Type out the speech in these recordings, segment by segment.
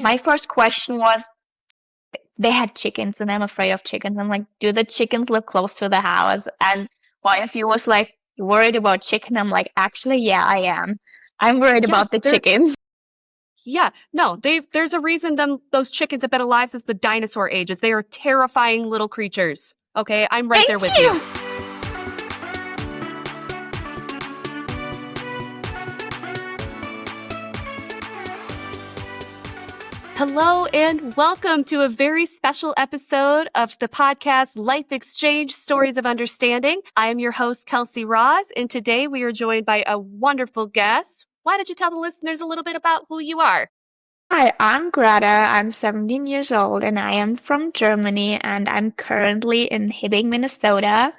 my first question was, they had chickens and I'm afraid of chickens. I'm like, do the chickens live close to the house? And YFU was like, you worried about chicken? I'm like, actually, yeah, I am. I'm worried Yeah, about the chickens. no, there's a reason those chickens have been alive since the dinosaur ages. They are terrifying little creatures. Okay, I'm right there Thank with you. you. Hello and welcome to a very special episode of the podcast Life Exchange Stories of Understanding. I am your host, Kelsey Ross, and today we are joined by a wonderful guest. Why don't you tell the listeners a little bit about who you are? Hi, I'm Greta. I'm 17 years old and I am from Germany and I'm currently in Hibbing, Minnesota.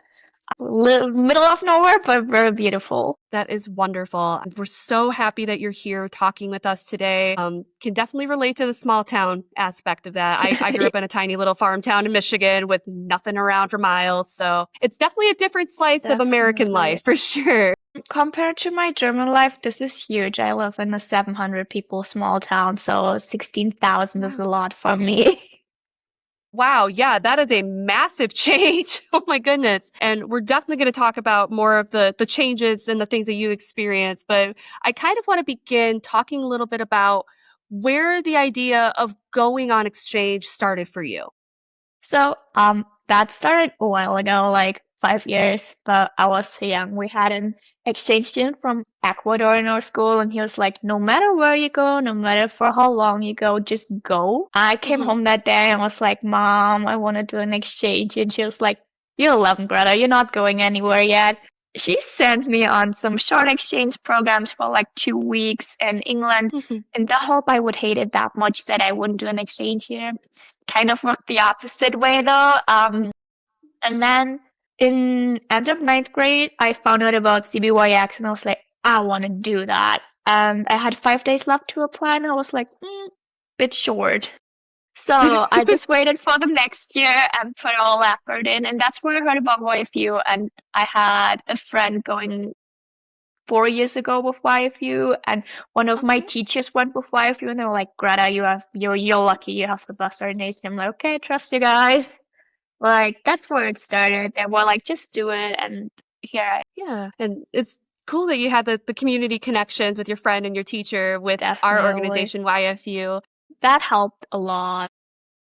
Middle of nowhere, but very beautiful. That is wonderful. We're so happy that you're here talking with us today. Can definitely relate to the small town aspect of that. I grew up in a tiny little farm town in Michigan with nothing around for miles. So it's definitely a different slice of American Definitely. life for sure. Compared to my German life, this is huge. I live in a 700 people small town, so 16,000 is Wow. a lot for me. Wow, yeah, that is a massive change. Oh my goodness. And we're definitely going to talk about more of the changes and the things that you experienced, but I kind of want to begin talking a little bit about where the idea of going on exchange started for you. So, that started a while ago, like 5 years, but I was too young. We had an exchange student from Ecuador in our school, and he was like, no matter where you go, no matter for how long you go, just go. I came Hmm. home that day and was like, Mom, I want to do an exchange. And she was like, you're 11, Greta, you're not going anywhere yet. She sent me on some short exchange programs for like 2 weeks in England, Hmm. in the hope I would hate it that much that I wouldn't do an exchange here. Kind of worked the opposite way though. And then in end of ninth grade, I found out about CBYX and I was like, I want to do that. And I had 5 days left to apply and I was like, bit short. So I just waited for the next year and put all effort in. And that's where I heard about YFU. And I had a friend going 4 years ago with YFU, and one of my Okay. teachers went with YFU, and they were like, "Greta, you're lucky. You have the best ordination." I'm like, "Okay, trust you guys." Like that's where it started. They were like, "Just do it," and here I Yeah. And it's cool that you had the community connections with your friend and your teacher with our definitely. organization, YFU. That helped a lot.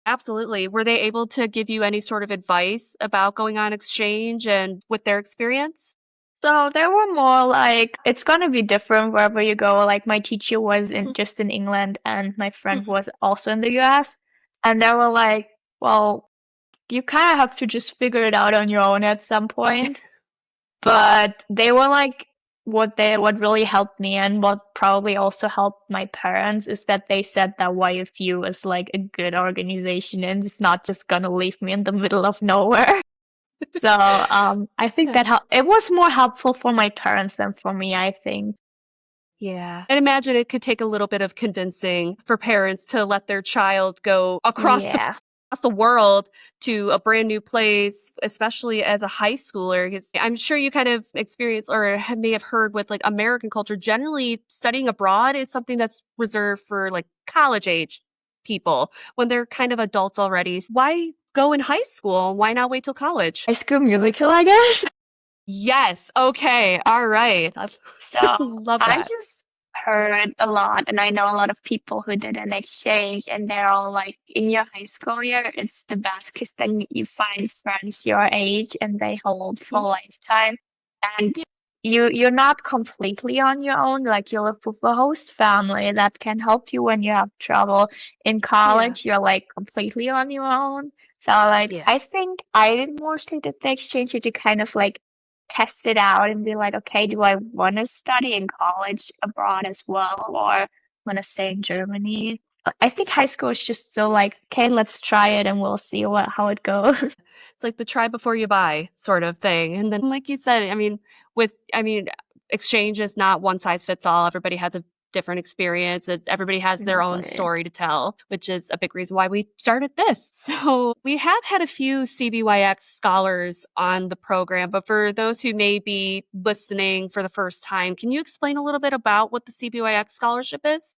Absolutely. Were they able to give you any sort of advice about going on exchange and with their experience? So they were more like, it's gonna be different wherever you go. Like my teacher was Mhm. in England, and my friend Mhm. was also in the US, and they were like, "Well, you kind of have to just figure it out on your own at some point." But they were like, what really helped me and what probably also helped my parents is that they said that YFU is like a good organization and it's not just gonna leave me in the middle of nowhere. So I think Yeah. that it was more helpful for my parents than for me, I think. Yeah. And imagine it could take a little bit of convincing for parents to let their child go Yeah. across the world to a brand new place, especially as a high schooler. 'Cause I'm sure you kind of experience or may have heard with like American culture. Generally, studying abroad is something that's reserved for like college age people when they're kind of adults already. Why go in high school? Why not wait till college? High School Musical, I guess. Yes. Okay. All right. I So love I that. just heard a lot, and I know a lot of people who did an exchange, and they're all like, in your high school year, it's the best because then you find friends your age and they hold for a Mhm. lifetime. And Yeah. you're not completely on your own, like you live with a host family that can help you when you have trouble. In Yeah. college, you're like completely on your own. So like Yeah. I think I mostly did the exchange to kind of like test it out and be like, okay, do I want to study in college abroad as well, or want to stay in Germany? I think high school is just so like, okay, let's try it and we'll see how it goes. It's like the try before you buy sort of thing. And then, like you said, I mean, exchange is not one size fits all. Everybody has a different experience. Everybody has their own Definitely. story to tell, which is a big reason why we started this. So we have had a few CBYX scholars on the program, but for those who may be listening for the first time, can you explain a little bit about what the CBYX scholarship is?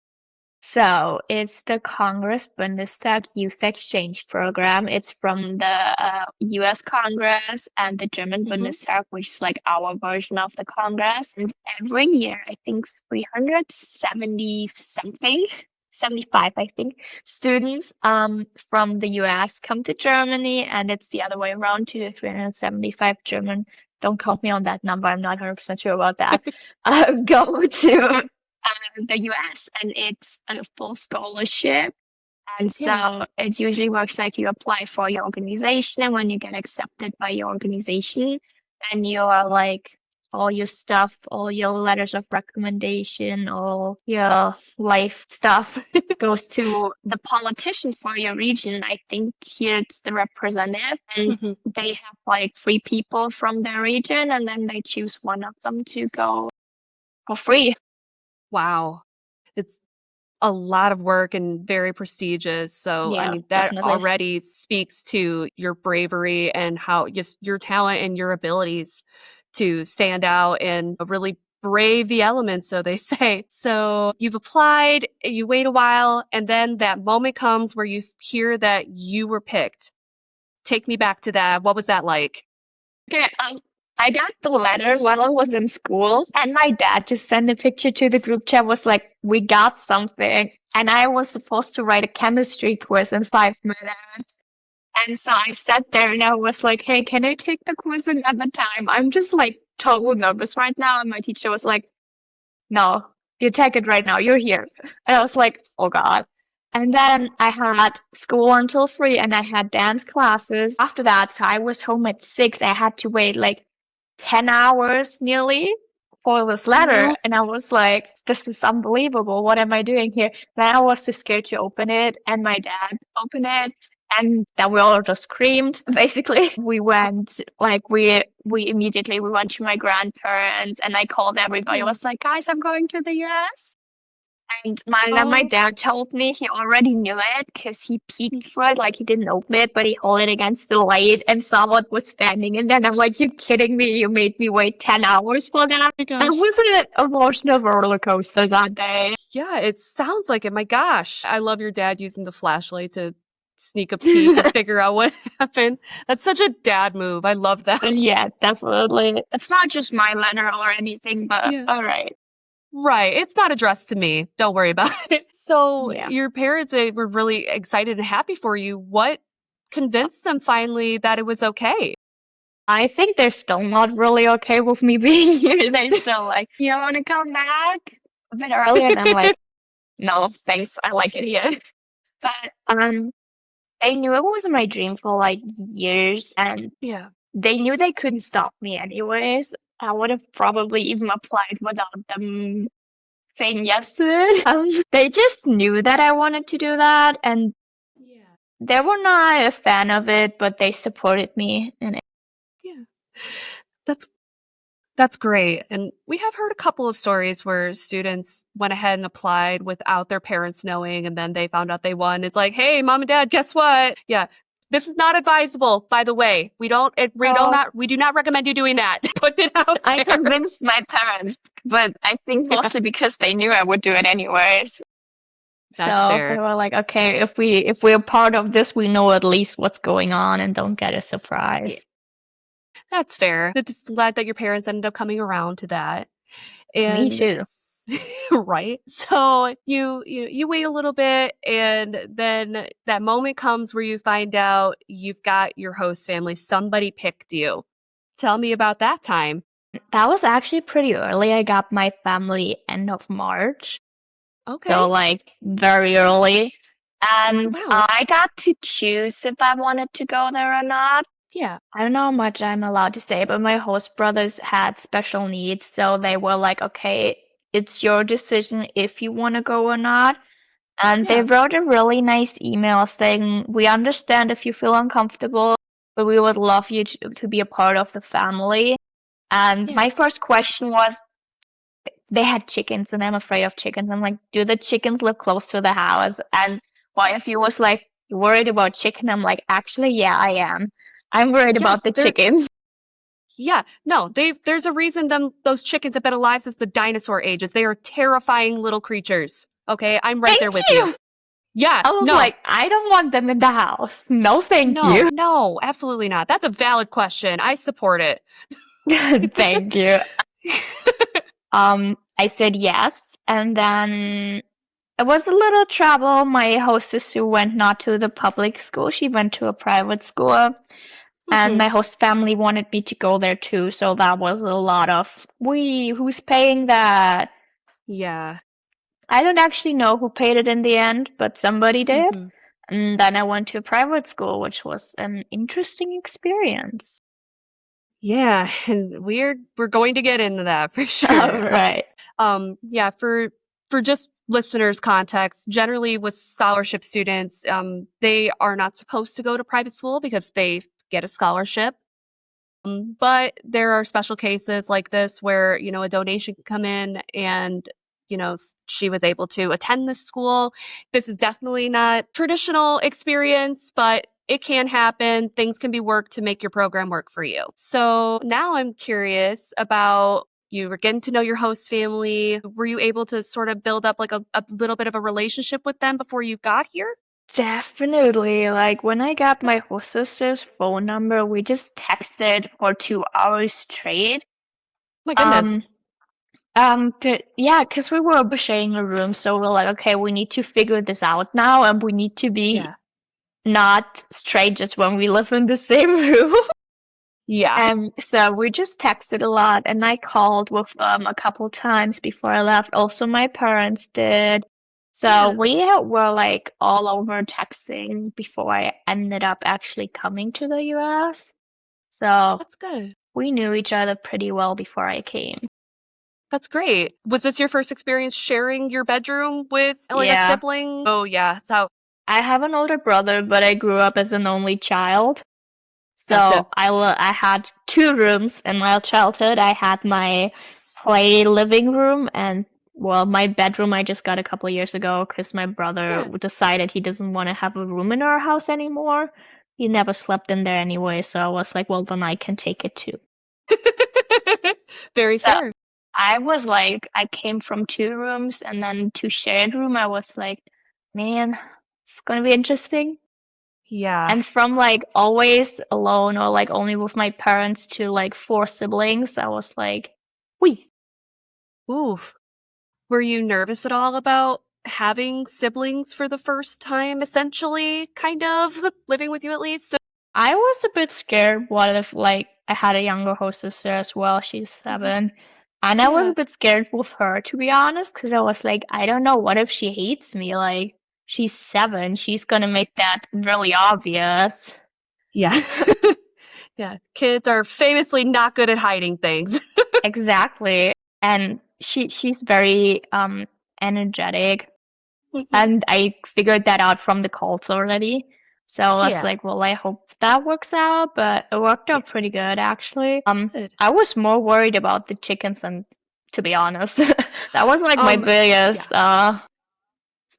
So it's the Congress Bundestag Youth Exchange Program. It's from the US Congress and the German Hmm. Bundestag, which is like our version of the Congress. And every year, I think 370 something, 75, I think, students from the US come to Germany, and it's the other way around too, 375 German. Don't quote me on that number. I'm not 100% sure about that. Go to the US, and it's a full scholarship. And Yeah. so it usually works like you apply for your organization, and when you get accepted by your organization, then you are like all your stuff, all your letters of recommendation, all your life stuff goes to the politician for your region. I think here it's the representative, and Hmm. they have like three people from their region, and then they choose one of them to go for free. Wow. It's a lot of work and very prestigious. So, I Yeah, mean, that definitely. already speaks to your bravery and how just your talent and your abilities to stand out and really brave the elements, so they say. So, you've applied, you wait a while, and then that moment comes where you hear that you were picked. Take me back to that. What was that like? Okay, I got the letter while I was in school, and my dad just sent a picture to the group chat, was like, we got something. And I was supposed to write a chemistry quiz in 5 minutes. And so I sat there and I was like, hey, can I take the quiz another time? I'm just like total nervous right now. And my teacher was like, no, you take it right now. You're here. And I was like, oh God. And then I had school until 3 and I had dance classes after that. So I was home at 6. I had to wait like 10 hours nearly for this Oh letter. no. And I was like, this is unbelievable. What am I doing here? Then I was too scared to open it. And my dad opened it. And then we all just screamed, basically. We went, like, we immediately, we went to my grandparents and I called everybody. I Yeah. was like, guys, I'm going to the US. And my Oh. dad told me he already knew it because he peeked through it, like he didn't open it, but he held it against the light and saw what was standing in there. And I'm like, you kidding me? You made me wait 10 hours for that? My That gosh. was an emotional roller coaster that day. Yeah, it sounds like it. My gosh. I love your dad using the flashlight to sneak a peek and figure out what happened. That's such a dad move. I love that. And yeah, definitely. It's not just my letter or anything, but Yeah. all right. Right. It's not addressed to me. Don't worry about it. So, Yeah. your parents, they were really excited and happy for you. What convinced them finally that it was okay? I think they're still not really okay with me being here. They're still like, you want to come back a bit earlier? And I'm like, no, thanks. I like it here. But they knew it was my dream for like years, and Yeah. they knew they couldn't stop me anyways. I would have probably even applied without them saying yes to it. They just knew that I wanted to do that, and Yeah. they were not a fan of it, but they supported me in it. Yeah. That's That's great. And we have heard a couple of stories where students went ahead and applied without their parents knowing, and then they found out they won. It's like, hey, mom and dad, guess what? Yeah. This is not advisable, by the way. So We do not recommend you doing that. Put it out I there. convinced my parents, but I think Yeah, mostly because they knew I would do it anyways. that's So they fair. were like, okay, if we're part of this, we know at least what's going on and don't get a Yeah, surprise. that's fair. Just glad that your parents ended up coming around to that. Me And too. right. So you wait a little bit, and then that moment comes where you find out you've got your host family. Somebody picked you. Tell me about that time. That was actually pretty early. I got my family end of March, Okay. so like very early. And Wow. I got to choose if I wanted to go there or not. Yeah. I don't know how much I'm allowed to say, but my host brothers had special needs, so they were like, okay, it's your decision if you want to go or not. And they Yeah. wrote a really nice email saying, we understand if you feel uncomfortable, but we would love you to be a part of the family. And Yeah. my first question was, they had chickens, and I'm afraid of chickens. I'm like, do the chickens live close to the house? And one of you was like, you worried about chicken? I'm like, actually, yeah, I am. I'm worried Yeah. about the chickens. Yeah. No, there's a reason those chickens have been alive since the dinosaur ages. They are terrifying little creatures. Okay, I'm right Thank there with you. you. Yeah, I was no, like, I don't want them in the house. No, thank you. no, absolutely not. That's a valid question. I support it. Thank you. I said yes, and then it was a little trouble. My hostess who went not to the public school, she went to a private school, and Hmm. my host family wanted me to go there too, so that was a lot of, who's paying that? Yeah. I don't actually know who paid it in the end, but somebody did. Hmm. And then I went to a private school, which was an interesting experience. Yeah, and we're going to get into that for All sure. right. Yeah, for just listeners' context, generally with scholarship students, they are not supposed to go to private school because they get a scholarship. But there are special cases like this where, a donation can come in and, she was able to attend this school. This is definitely not traditional experience, but it can happen. Things can be worked to make your program work for you. So now I'm curious about you were getting to know your host family. Were you able to sort of build up like a little bit of a relationship with them before you got here? Definitely. Like when I got my host sister's phone number, we just texted for 2 hours straight. My goodness. Um, yeah, because we were sharing a room, so we're like, okay, we need to figure this out now, and we need to be Yeah. not strangers when we live in the same room. Yeah. So we just texted a lot, and I called with them a couple times before I left. Also, my parents did. So Yeah. we were like all over texting before I ended up actually coming to the US. So That's good. we knew each other pretty well before I came. That's great. Was this your first experience sharing your bedroom with like a Yeah. sibling? Oh yeah. So I have an older brother, but I grew up as an only child. gotcha. So I had two rooms in my childhood. I had my Nice. play living room and well, my bedroom I just got a couple of years ago because my brother Yeah. decided he doesn't want to have a room in our house anymore. He never slept in there anyway, so I was like, well, then I can take it too. Very So fair. I was like, I came from two rooms and then to shared room. I was like, man, it's gonna be interesting. Yeah. And from like always alone or like only with my parents to like four siblings, I was like, we. Oof. Were you nervous at all about having siblings for the first time, essentially, kind of living with you at least? I was a bit scared. What if like I had a younger host sister as well? She's Mhm. 7. And I was a Yeah. bit scared with her, to be honest, because I was like, I don't know, what if she hates me? Like, she's 7. She's gonna make that really obvious. Yeah. Yeah. Kids are famously not good at hiding things. Exactly. And she's very energetic. Mhm. And I figured that out from the calls already. So I was Yeah. like, well, I hope that works out, but it worked Yeah. out pretty good actually. Good. I was more worried about the chickens and to be honest, that was like my Yeah. biggest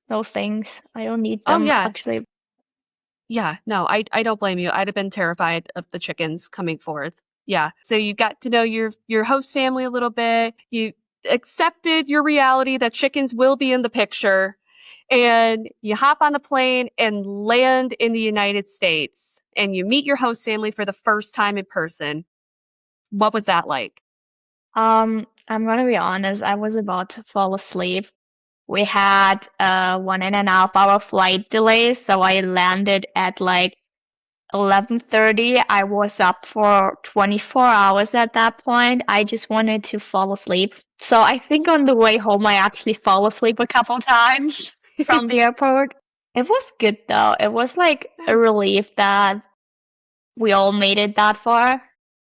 no thanks. I don't need Oh them yeah. actually. Yeah, no, I don't blame you. I'd have been terrified of the chickens coming forth. Yeah. So you got to know your host family a little bit. You accepted your reality that chickens will be in the picture and you hop on the plane and land in the United States and you meet your host family for the first time in person. What was that like? I'm gonna be honest, I was about to fall asleep. We had a 1.5 hour flight delay, so I landed at like 11:30. I was up for 24 hours at that point. I just wanted to fall asleep. So I think on the way home I actually fall asleep a couple times from the airport. It was good though. It was like a relief that we all made it that far.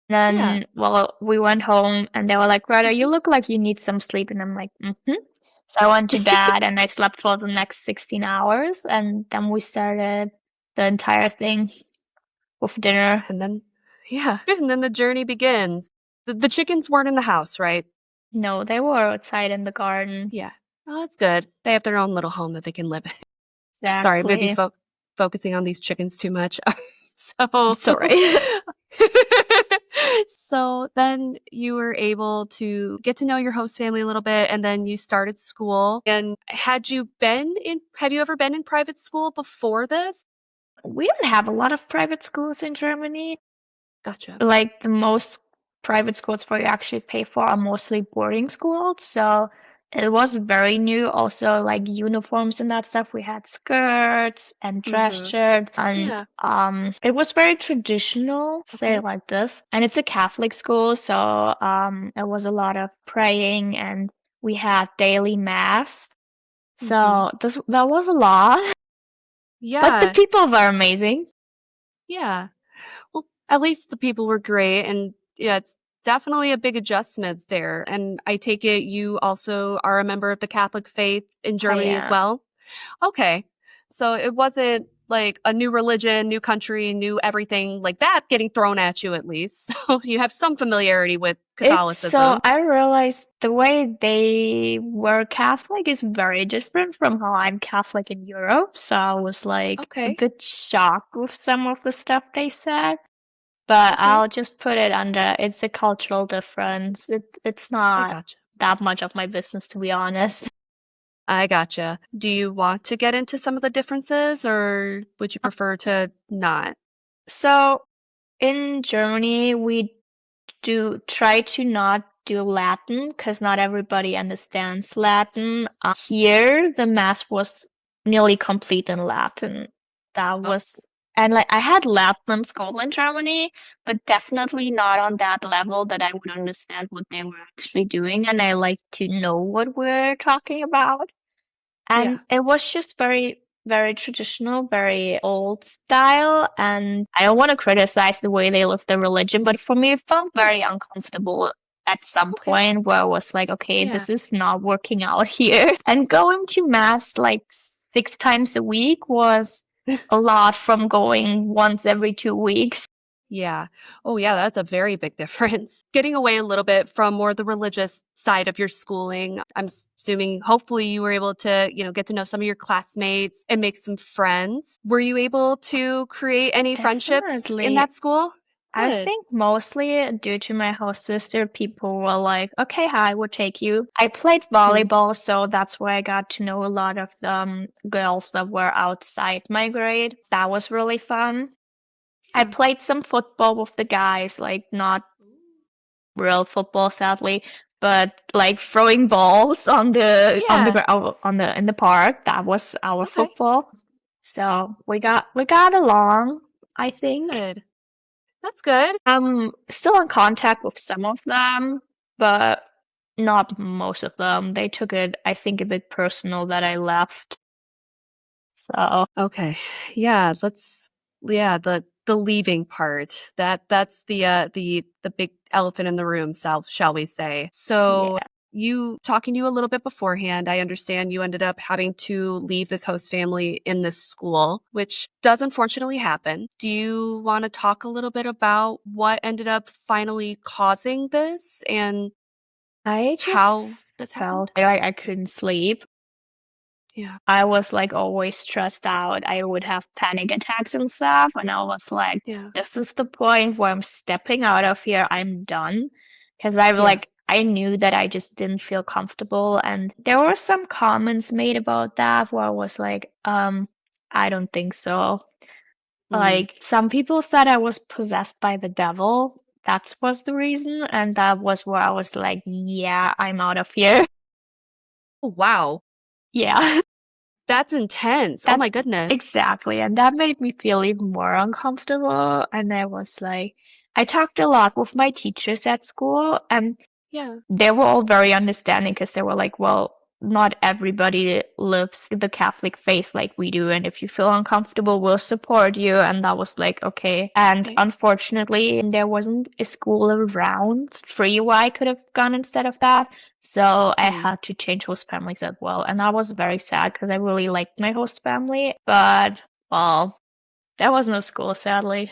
Yeah. Then, well, we went home and they were like, Greta, you Mhm. look like you need some sleep. And I'm like, mm-hmm. So I went to bed and I slept for the next 16 hours and then we started the entire thing with dinner. And then, yeah, and then the journey begins. The chickens weren't in the house, right? No, they were outside in the garden. Yeah. Oh, that's good. They have their own little home that they can live in. Sorry, maybe Exactly. focusing on these chickens too much. So, Sorry. So then you were able to get to know your host family a little bit, and then you started school. And have you ever been in private school before this? We don't have a lot of private schools in Germany. Gotcha. Like the most private schools where you actually pay for are mostly boarding schools. So it was very new. Also, like uniforms and that stuff. We had skirts and dress Mm-hmm. shirts, and Yeah. it was very traditional, say Okay. it like this. And it's a Catholic school, so it was a lot of praying, and we had daily mass. Mm-hmm. So that was a lot, but the Yeah. people were amazing. Yeah. Well, at least the people were great. And yeah, it's definitely a big adjustment there. And I take it you also are a member of the Catholic faith in I Germany as am. well? Okay. So it wasn't like a new religion, new country, new everything like that getting thrown at you at least. So you have some familiarity with It's so Catholicism. I realized the way they were Catholic is very different from how I'm Catholic in Europe. So I was like a Okay. bit shocked with some of the stuff they said. But Okay. I'll just put it under it's a cultural difference. It's I not gotcha. that much of my business, to be honest. I gotcha. Do you want to get into some of the differences or would you prefer to not? So in Germany, we do try to not do Latin because not everybody understands Latin. Here, the mass was nearly complete in Latin. That Oh, was, and like I had Latin in school in Germany, but definitely not on that level that I would understand what they were actually doing, and I like to know what we're talking about. And yeah. it was just very, very traditional, very old style. And I don't want to criticize the way they live their religion, but for me, it felt Yeah. very uncomfortable at some Okay. point where I was like, okay, Yeah. this is not working out here. And going to mass like 6 times a week was a lot from going once every 2 weeks. Yeah. Oh, yeah, that's a very big difference. Getting away a little bit from more the religious side of your schooling. Assuming hopefully you were able to, get to know some of your classmates and make some friends. Were you able to create any friendships in Definitely. that school? I Good. think mostly due to my host sister, people were like, okay, hi, we'll take you. I played Hmm. volleyball, so that's where I got to know a lot of the girls that were outside my grade. That was really fun. I Yeah. played some football with the guys, like not real football, sadly, but like throwing balls Yeah. on the in the park. That was our Okay. football. So we got along, I think. Good. That's good. I'm still in contact with some of them, but not most of them. They took it, I think, a bit personal that I left. So, Okay. Yeah, the leaving part. That's the big elephant in the room, shall we say. So yeah. you talking to you a little bit beforehand, I understand you ended up having to leave this host family in this school, which does unfortunately happen. Do you want to talk a little bit about what ended up finally causing this and I just how this happened? felt like I couldn't sleep. Yeah. I was like always stressed out. I would have panic attacks and stuff, and I was like, Yeah. this is the point where I'm stepping out of here. I'm done. Because I Yeah. like I knew that I just didn't feel comfortable, and there were some comments made about that where I was like, I don't think so. Mm. Like some people said I was possessed by the devil. That was the reason, and that was where I was like, yeah, I'm out of here. Oh, wow. Yeah. That's intense. Oh That my goodness. exactly, and that made me feel even more uncomfortable. And I was like, I talked a lot with my teachers at school, and Yeah. they were all very understanding because they were like, well, not everybody lives the Catholic faith like we do, and if you feel uncomfortable, we'll support you. And that was like, okay. And Okay. unfortunately, there wasn't a school around free where I could have gone instead of that. So I Mm. had to change host families as well. And I was very sad because I really liked my host family. But, well, there was no school, sadly.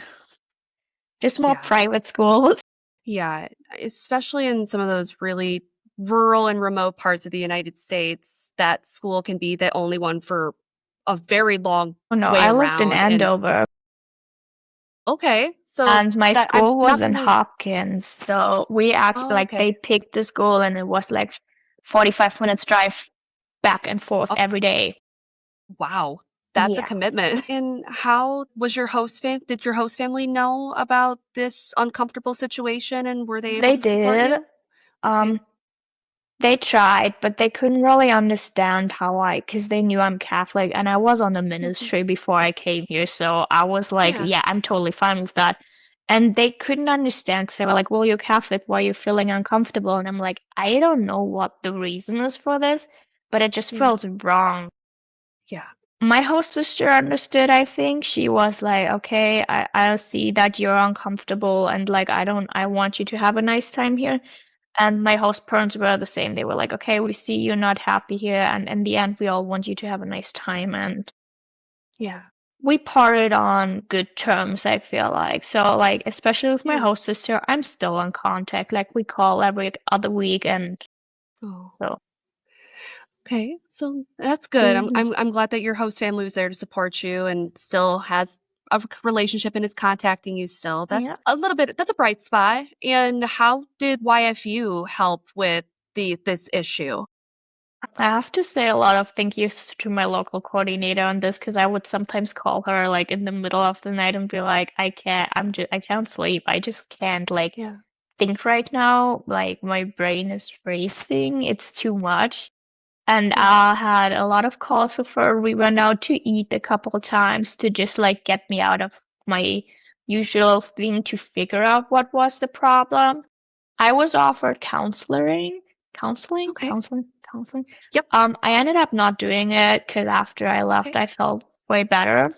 Just more Yeah. private schools. Yeah. Especially in some of those really rural and remote parts of the United States, that school can be the only one for a very long Oh no, way I lived in around. And Andover. okay. So And my that I'm school was not in familiar. Hopkins, so we act Oh, like they okay. picked the school and it was like 45 minutes drive back and forth Oh, every day. wow. That's a Yeah, commitment. And how was your did your host family know about this uncomfortable situation and were they able they to support did. you? Okay. Um, they tried, but they couldn't really understand how because they knew I'm Catholic and I was on the Mhm. ministry before I came here, so I was like, Yeah. yeah, I'm totally fine with that. And they couldn't understand because they were like, well, you're Catholic, why are you feeling uncomfortable? And I'm like, I don't know what the reason is for this, but it just Yeah. felt wrong. Yeah. My host sister understood, I think. She was like, okay, I see that you're uncomfortable and like I want you to have a nice time here. And my host parents were the same. They were like, okay, we see you're not happy here, and in the end, we all want you to have a nice time. And Yeah. we parted on good terms, I feel like. So, like, especially with my Yeah. host sister, I'm still in contact. Like, we call every other week, and Oh. so, Okay, so that's good. mhm. I'm glad that your host family was there to support you and still has a relationship and is contacting you still. Yeah. That's a bright spot. And how did YFU help with this issue? I have to say a lot of thank yous to my local coordinator on this because I would sometimes call her like in the middle of the night and be like, I can't sleep. I just can't like Yeah. think right now. Like my brain is racing. It's too much. And Yeah. I had a lot of calls with her. We went out to eat a couple of times to just like get me out of my usual thing to figure out what was the problem. I was offered Okay. counseling. Yep. I ended up not doing it because after I left, Okay. I felt way better.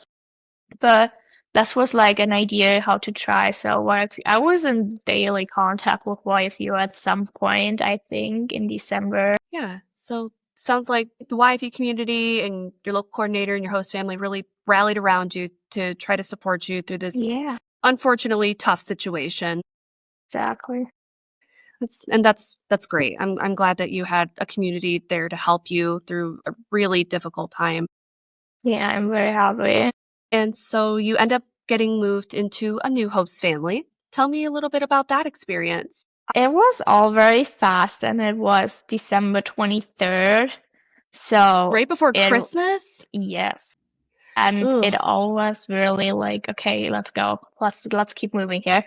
But this was like an idea how to try. So I was in daily contact with YFU at some point, I think in December. Yeah. So sounds like the YFU community and your local coordinator and your host family really rallied around you to try to support you through this Yeah, unfortunately tough situation. exactly. That's great. I'm glad that you had a community there to help you through a really difficult time. Yeah, I'm very happy. And so you end up getting moved into a new host family. Tell me a little bit about that experience. It was all very fast and it was December 23rd. So Right before it, Christmas? yes. And it Ugh. all was really like, okay, let's go. Let's keep moving here.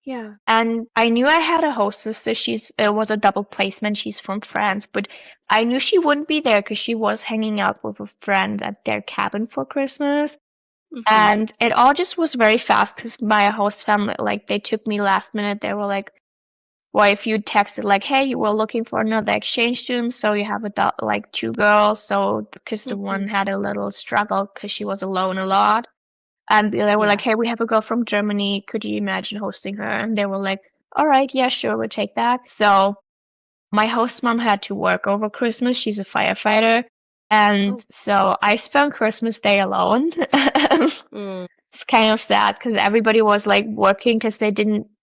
Yeah. And I knew I had a hostess, so it was a double placement. She's from France, but I knew she wouldn't be there because she was hanging out with a friend at their cabin for Christmas. Hmm. And it all just was very fast because my host family, like, they took me last minute. They were like, well, if you texted like, hey, you were looking for another exchange student, so you have like two girls. So because the Hmm. one had a little struggle because she was alone a lot. And they were like, Yeah. hey, we have a girl from Germany. Could you imagine hosting her? And they were like, all right, yeah, sure, we'll take that. So my host mom had to work over Christmas. She's a firefighter. And Oh. so I spent Christmas Day alone. Mm. It's kind of sad because everybody was like working because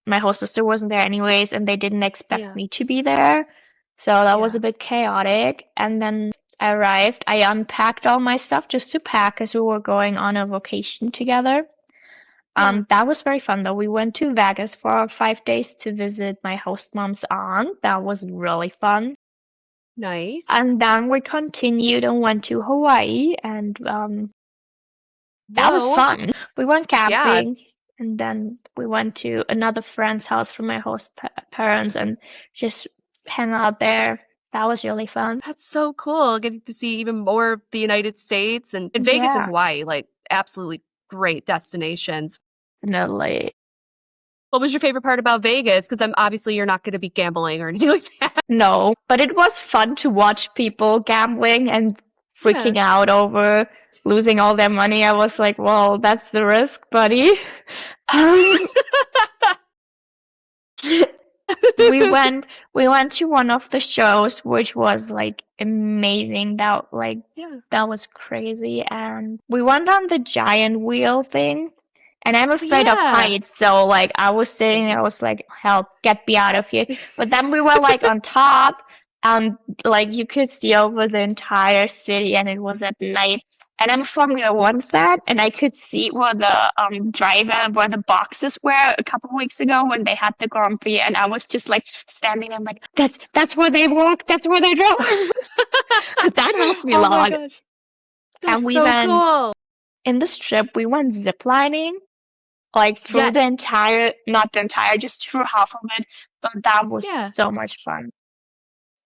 my host sister wasn't there anyways, and they didn't expect Yeah. me to be there. So that was a Yeah. bit chaotic. And then I arrived. I unpacked all my stuff just to pack as we were going on a vacation together. Yeah. That was very fun though. We went to Vegas for 5 days to visit my host mom's aunt. That was really fun. Nice. And then we continued and went to Hawaii, and that was Whoa. fun. We went Yeah. camping, and then we went to another friend's house from my host parents and just hang out there. That was really fun. That's so cool. Getting to see even more of the United States and Vegas and Yeah, Hawaii, like absolutely great destinations. definitely. What was your favorite part about Vegas? Because I'm obviously you're not going to be gambling or anything like that. No, but it was fun to watch people gambling and Yeah. freaking out over losing all their money. I was like, well, that's the risk, buddy. Um, we went we went to one of the shows which was like amazing. Yeah. That was crazy. And we went on the giant wheel thing. And I'm afraid of Yeah. heights, so like I was sitting there, I Same. was like, help, get me out of here. But then we were like on top, and like you could see over the entire city, and it was at night. and I'm a Formula One fan, and I could see where the where the boxes were a couple of weeks ago when they had the Grand Prix, and I was just like standing there, like, that's where they walk, that's where they drove. That helped me a Oh my lot. gosh. And That's we so went cool. in the strip, we went ziplining, like through the Yes. entire, not the entire, just through half of it. But that was Yeah. so much fun.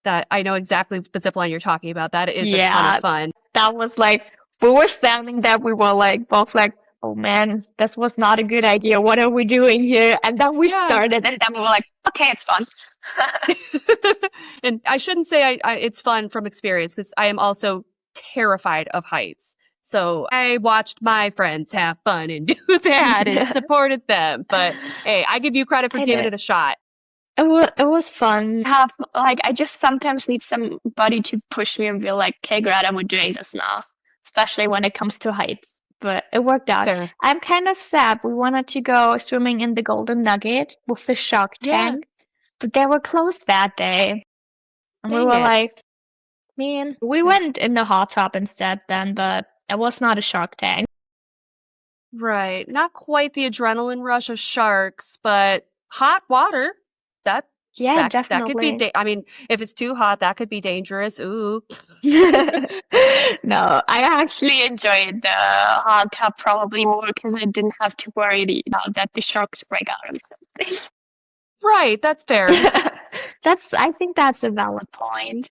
That I know exactly the zip line you're talking about. That is a ton of Yeah, fun. that was like, we were standing there, we were like, both like, oh man, this was not a good idea. What are we doing here? And then we Yeah. started, and then we were like, okay, it's fun. And I shouldn't say it's fun from experience because I am also terrified of heights. So I watched my friends have fun and do that and supported them. But hey, I give you credit for I giving did. it a shot. It was fun. Have like I just sometimes need somebody to push me and be like, "Okay, Greta, we're doing this now," especially when it comes to heights. But it worked out. Fair. I'm kind of sad. We wanted to go swimming in the Golden Nugget with the shark Yeah. tank, but they were closed that day, and we Dang were it. like, "Man, we Ugh. went in the hot tub instead then." But it was not a shark tank. Right. Not quite the adrenaline rush of sharks, but hot water. That Yeah, that could be definitely. I mean, if it's too hot, that could be dangerous. Ooh. No, I actually enjoyed the hot tub probably more because I didn't have to worry that the sharks break out or something. Right, that's fair. I think that's a valid point.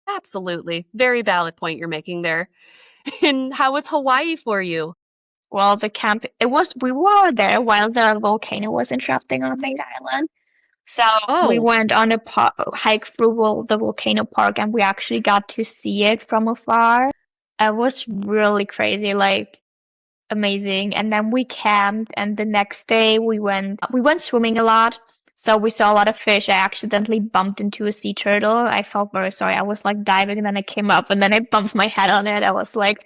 Absolutely. Very valid point you're making there. And how was Hawaii for you? Well, we were there while the volcano was erupting on Main Island. So we Oh, went on a hike through the volcano park, and we actually got to see it from afar. It was really crazy. Like, amazing. And then we camped, and the next day we went swimming a lot. So we saw a lot of fish. I accidentally bumped into a sea turtle. I felt very sorry. I was like diving, and then I came up, and then I bumped my head on it. I was like,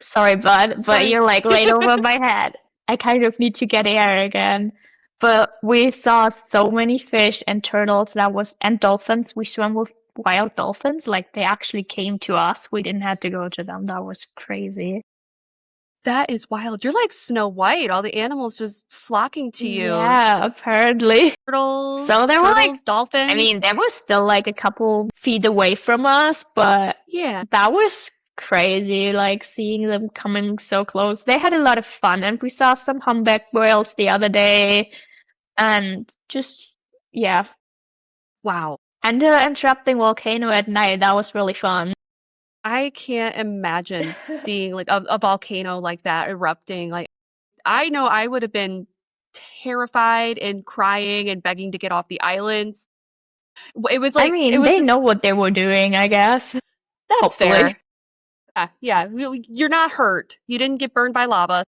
sorry, bud, but sorry. you're like right over my head. I kind of need to get air again. But we saw so many fish and turtles, and dolphins. We swam with wild dolphins. Like, they actually came to us. We didn't have to go to them. That was crazy. That is wild. You're like Snow White, all the animals just flocking to you. Yeah, apparently. So Turtles, there were like, turtles, dolphins. they were still like a couple feet away from us, but Yeah. that was crazy, like seeing them coming so close. They had a lot of fun, and we saw some humpback whales the other day, and just, yeah. Wow. And the interrupting volcano at night, that was really fun. I can't imagine seeing like a volcano like that erupting. Like, I know I would have been terrified and crying and begging to get off the islands. It was I like, it mean, was they just, know what they were doing, I guess. that's Hopefully. fair. Yeah. You're not hurt. You didn't get burned by lava.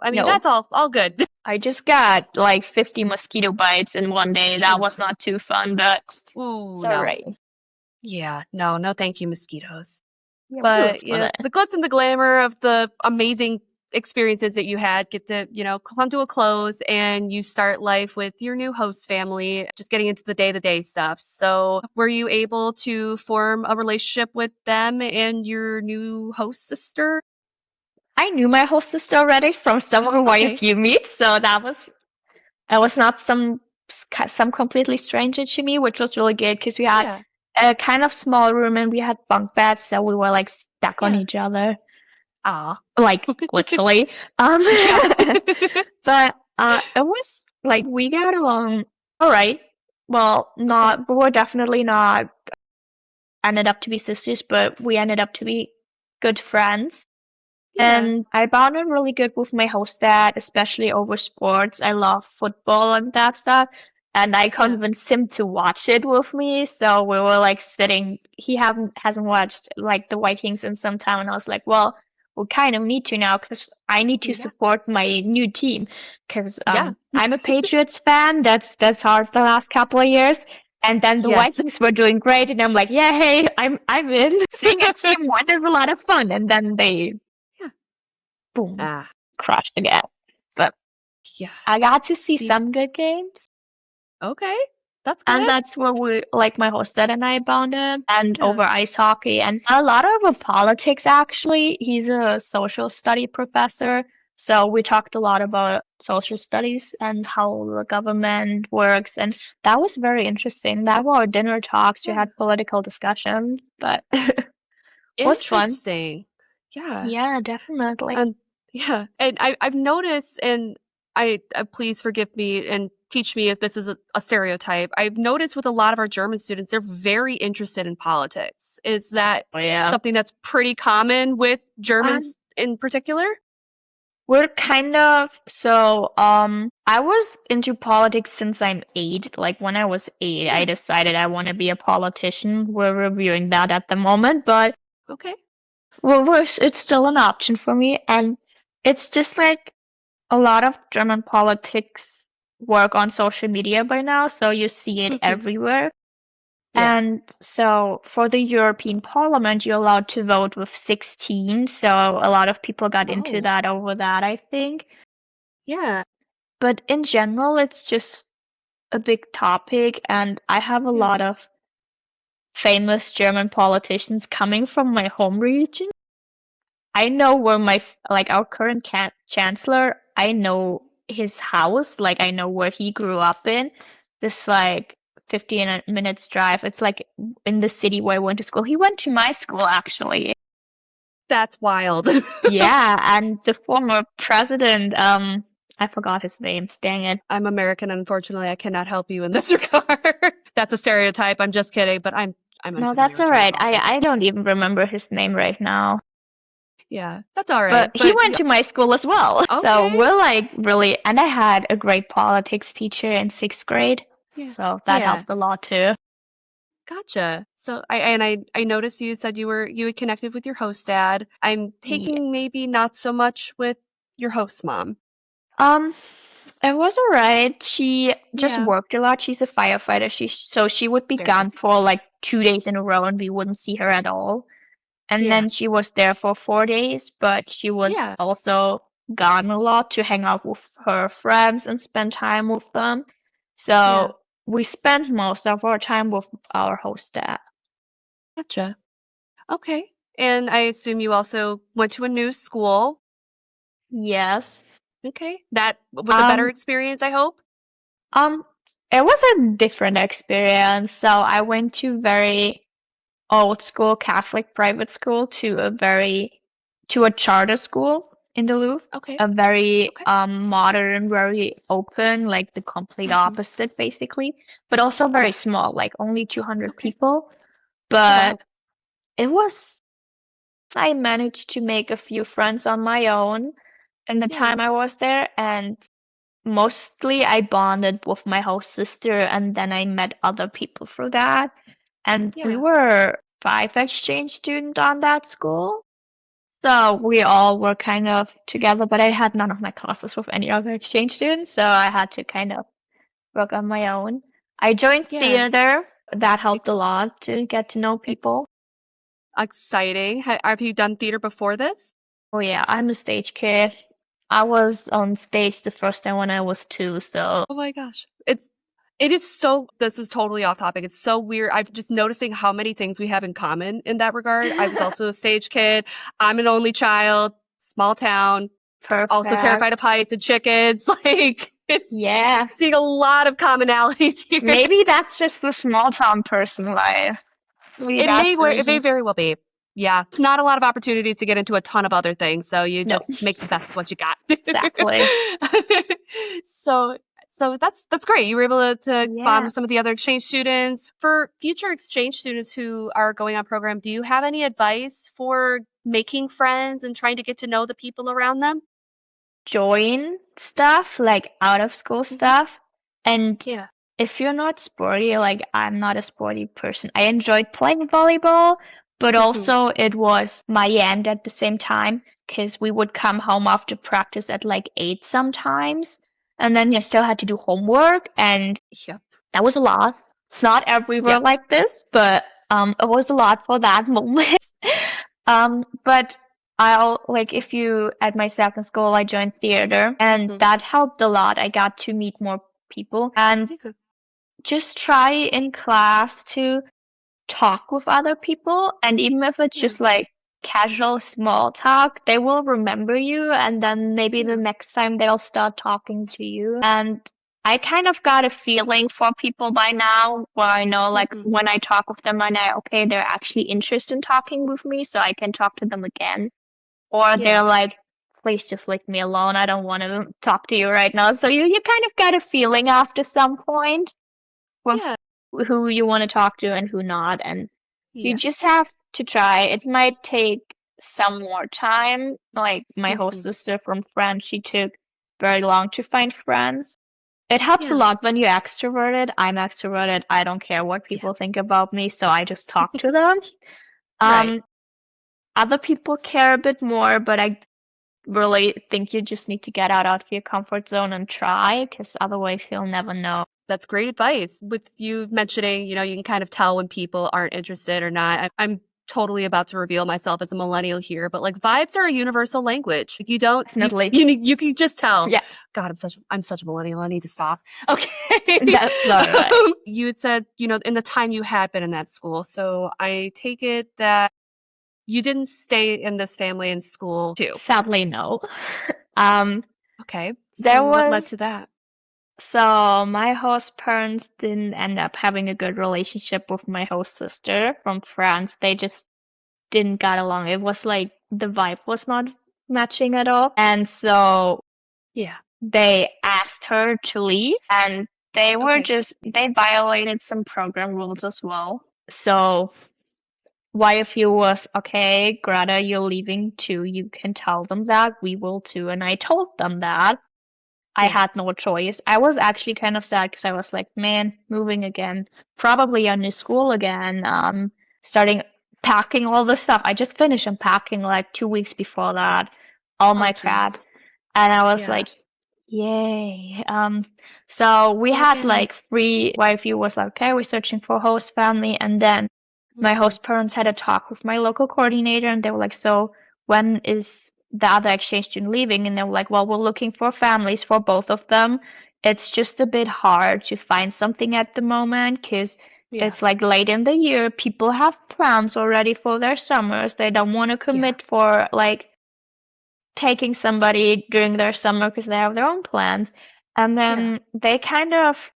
I mean, No. that's all good. I just got like 50 mosquito bites in one day. That Ooh, was not too fun, but it's ooh, no. alright. Yeah, no, thank you, mosquitoes. Yeah, we But looked for yeah, that. the glitz and the glamour of the amazing experiences that you had get to, come to a close and you start life with your new host family, just getting into the day-to-day stuff. So were you able to form a relationship with them and your new host sister? I knew my hostess already from some of the Okay. YFU meets, so I was not some completely stranger to me, which was really good because we had Yeah. a kind of small room and we had bunk beds, so we were like stuck on Yeah. each other, Ah. like literally. Um, Yeah. but it was like we got along all right. Well, Okay. not we were definitely not ended up to be sisters, but we ended up to be good friends. Yeah. And I bonded really good with my host dad, especially over sports. I love football and that stuff. And I Yeah. convinced him to watch it with me. So we were like sitting, he hasn't watched like the Vikings in some time. And I was like, well, we kind of need to now because I need to Yeah. support my new team. Because Yeah. I'm a Patriots fan. That's hard the last couple of years. And then the Yes. Vikings were doing great, and I'm like, yeah, hey, I'm in. Seeing a team win is a lot of fun. And then they Yeah. boom, Ah. crushed again. But Yeah. I got to see The some good games. Okay. That's And good. that's where like my hosted and I bonded, and Yeah. over ice hockey and a lot over politics, actually. He's a social study professor. So we talked a lot about social studies and how the government works. And that was very interesting. That were our dinner talks. We Yeah. had political discussions, but was fun. Interesting. Yeah. Yeah, definitely. And yeah, and I've noticed, and please forgive me and teach me if this is a stereotype. I've noticed with a lot of our German students, they're very interested in politics. Is that Oh, yeah. something that's pretty common with Um, Germans in particular? We're kind of I was into politics since I'm 8. Like when I was 8, I Yeah. decided I want to be a politician. We're reviewing that at the moment, but Okay. it's still an option for me. And it's just like a lot of German politics work on social media by now, so you see it Mhm. everywhere. Yeah. And so for the European Parliament, you're allowed to vote with 16. So a lot of people got into Oh, that over that, I think. yeah. But in general, it's just a big topic, and I have a Yeah. lot of famous German politicians coming from my home region. I know where like our current chancellor, I know his house, like I know where he grew up in. This like 15 minutes drive. It's like in the city where I went to school. He went to my school actually. That's wild. Yeah, and the former president, I forgot his name. Dang it. I'm American, unfortunately. I cannot help you in this regard. That's a stereotype. I'm just kidding, but I'm No, unfamiliar that's with all German right. politics. I don't even remember his name right now. Yeah, that's all But right. he But went to my school as well. So okay. we're like really, and I had a great politics teacher in 6th grade. Yeah. So that Yeah. helped a lot too. Gotcha. So I noticed you said you had connected with your host dad. I'm Yeah. taking maybe not so much with your host mom. Um, it was all right. She just Yeah. worked a lot. She's a firefighter. So she would be Very gone busy. for like 2 days in a row and we wouldn't see her at all. And Yeah. then she was there for 4 days, but she was Yeah. also gone a lot to hang out with her friends and spend time with them. Yeah. So we spent most of our time with our host dad. Gotcha. Okay. And I assume you also went to a new school. Yes. Okay. That was a better Um, experience, I hope. um, it was a different experience. So I went to very old school Catholic private school to a charter school in Duluth. Okay. A very Okay. modern, very open, like the complete Hmm. opposite basically, but also very Yeah. small, like only 200 Okay. people. Oh But wow. it was I managed to make a few friends on my own in the Yeah. time I was there, and mostly I bonded with my host sister, and then I met other people through that. And we Yeah. were 5 exchange students on that school. So we all were kind of together, but I had none of my classes with any other exchange students, so I had to kind of work on my own. I joined Yeah. theater. That helped a Ex- lot to get to know ex- people. exciting. Have you done theater before this? Oh yeah, I'm a stage kid. I was on stage the first time when I was 2, so Oh my gosh. It is so this is totally off topic. It's so weird. I'm just noticing how many things we have in common in that regard. I was also a stage kid. I'm an only child, small town, also perfect. terrified of heights and chickens. Like it's Yeah. seeing a lot of commonalities here. Maybe that's just the small town person life. Maybe that's the It may reason. very well be. Yeah. Not a lot of opportunities to get into a ton of other things, so you No, just make the best of what you got. exactly. so that's great. You were able to bond Yeah. with some of the other exchange students. For future exchange students who are going on program, do you have any advice for making friends and trying to get to know the people around them? Join stuff, like out of school Hmm. stuff. And Yeah. if you're not sporty, like I'm not a sporty person, I enjoyed playing volleyball, but Hmm. also it was my end at the same time because we would come home after practice at like 8 sometimes. And then you still had to do homework, and Yep. that was a lot. It's not everywhere Yep. like this, but it was a lot for that moment. But I'll like if you at my second school, I joined theater, and Hmm. that helped a lot. I got to meet more people, and just try in class to talk with other people, and even if it's Yeah. just like casual small talk, they will remember you, and then maybe the Yeah. next time they'll start talking to you. And I kind of got a feeling for people by now where I know, like, Hmm. when I talk with them, I know, okay, they're actually interested in talking with me, so I can talk to them again. Or Yeah. they're like, please just leave me alone. I don't want to talk to you right now. So you kind of got a feeling after some point with Yeah. who you want to talk to and who not. And you Yeah. just have to try. It might take some more time. Like my host Hmm. sister from France, she took very long to find friends. It helps a Yeah. lot when you're extroverted. I'm extroverted. I don't care what Yeah. people think about me, so I just talk to them. Right. Um, Other people care a bit more, but I really think you just need to get out of your comfort zone and try, because otherwise you'll never know. That's great advice. With you mentioning, you can kind of tell when people aren't interested or not. I'm totally about to reveal myself as a millennial here, but like vibes are a universal language. Like, you don't you Definitely. you can just tell. Yeah, God, I'm such a millennial. I need to stop. Okay. that's all right. You had said, in the time you had been in that school. So I take it that you didn't stay in this family in school too. Sadly, no. Um, Okay. there So what led was to that? So my host parents didn't end up having a good relationship with my host sister from France. They just didn't get along. It was like the vibe was not matching at all. And so Yeah. they asked her to leave, and Okay. they violated some program rules as well. So YFU was, okay, Greta, you're leaving too. You can tell them that. We will too. And I told them that. I Yeah. had no choice. I was actually kind of sad because I was like, man, moving again, probably a new school again, starting packing all the stuff. I just finished unpacking like 2 weeks before that, all Oh, my crap. geez. And I was Yeah. like, yay. So we Well, had and like free YFU was like, okay, we're searching for host family. And then my mhm, host parents had a talk with my local coordinator, and they were like, so when is the other exchange student leaving? And they were like, well, we're looking for families for both of them. It's just a bit hard to find something at the moment because yeah, it's like late in the year. People have plans already for their summers. They don't want to yeah, commit for like taking somebody during their summer because they have their own plans. And yeah, then they kind of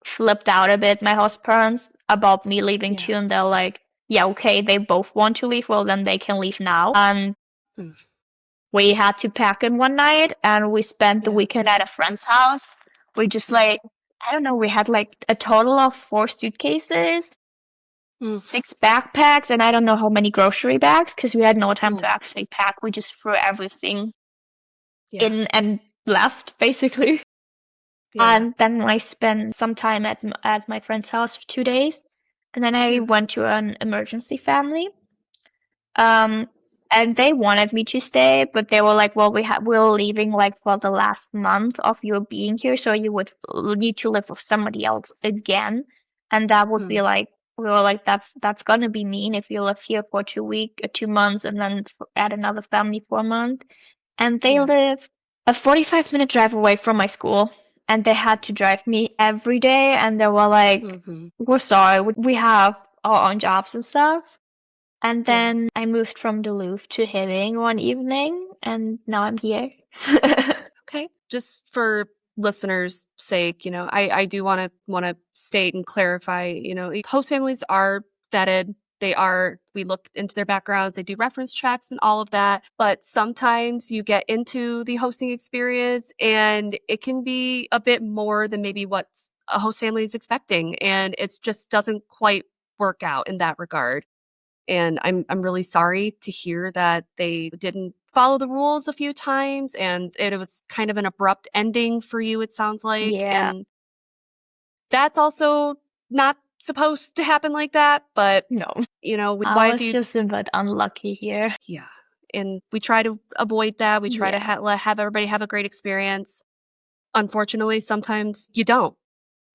flipped out a bit, my host parents, about me leaving yeah. too, and they're like, yeah, okay, they both want to leave, well, then they can leave now. And Mm, we had to pack in one night, and we spent the yeah, weekend at a friend's house. We just yeah. like, I don't know, we had like a total of 4 suitcases, Mm, 6 backpacks, and I don't know how many grocery bags, because we had no time ooh, to actually pack. We just threw everything yeah, in and left, basically. yeah, And then I spent some time at my friend's house for 2 days, and then I yeah. went to an emergency family. Um, and they wanted me to stay, but they were like, "Well, we're leaving like for the last month of your being here, so you would need to live with somebody else again." And that would be Mm, like, we were like, "That's gonna be mean if you live here for 2 months, and then at another family for a month." And they yeah. live a 45-minute drive away from my school, and they had to drive me every day, and they were like, Hmm. we're sorry, we have our own jobs and stuff. And Yeah. then I moved from Duluth to Hibbing one evening, and now I'm here. Okay. Just for listeners' sake, I do want to state and clarify, host families are vetted. We look into their backgrounds, they do reference checks and all of that. But sometimes you get into the hosting experience and it can be a bit more than maybe what a host family is expecting. And it just doesn't quite work out in that regard. And I'm really sorry to hear that they didn't follow the rules a few times and it was kind of an abrupt ending for you, it sounds like. Yeah, And that's also not supposed to happen like that, but no. I why if was you just a bit unlucky here. yeah. And we try to avoid that. We try to Yeah, have everybody have a great experience. Unfortunately, sometimes you don't.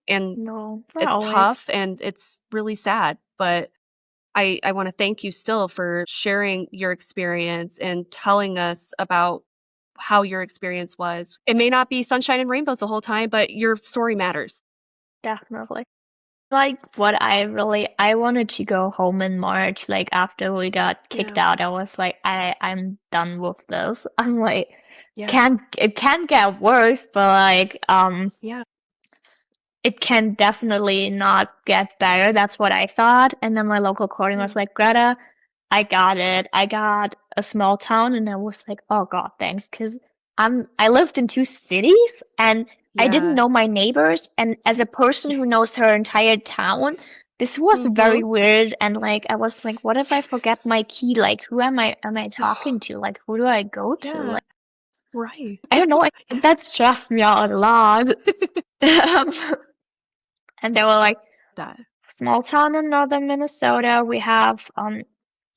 And no, not it's always. tough and it's really sad, but I want to thank you still for sharing your experience and telling us about how your experience was. It may not be sunshine and rainbows the whole time, but your story matters. Definitely. Like what I wanted to go home in March, like after we got kicked Yeah. out. I was like, I'm done with this. I'm like, Yeah. can't it can't get worse, but like Yeah. it can definitely not get better. That's what I thought. And then my local coordinator Yeah. was like, Greta, I got it. I got a small town, and I was like, oh God, thanks, because I lived in two cities and I didn't Yeah. know my neighbors. And as a person who knows her entire town, this was Mm-hmm. very weird. And like I was like, what if I forget my key? Like who am I talking to? Like who do I go to? Yeah. Like Right. I don't know. That stressed me out a lot. And they were like, That. small town in northern Minnesota. We have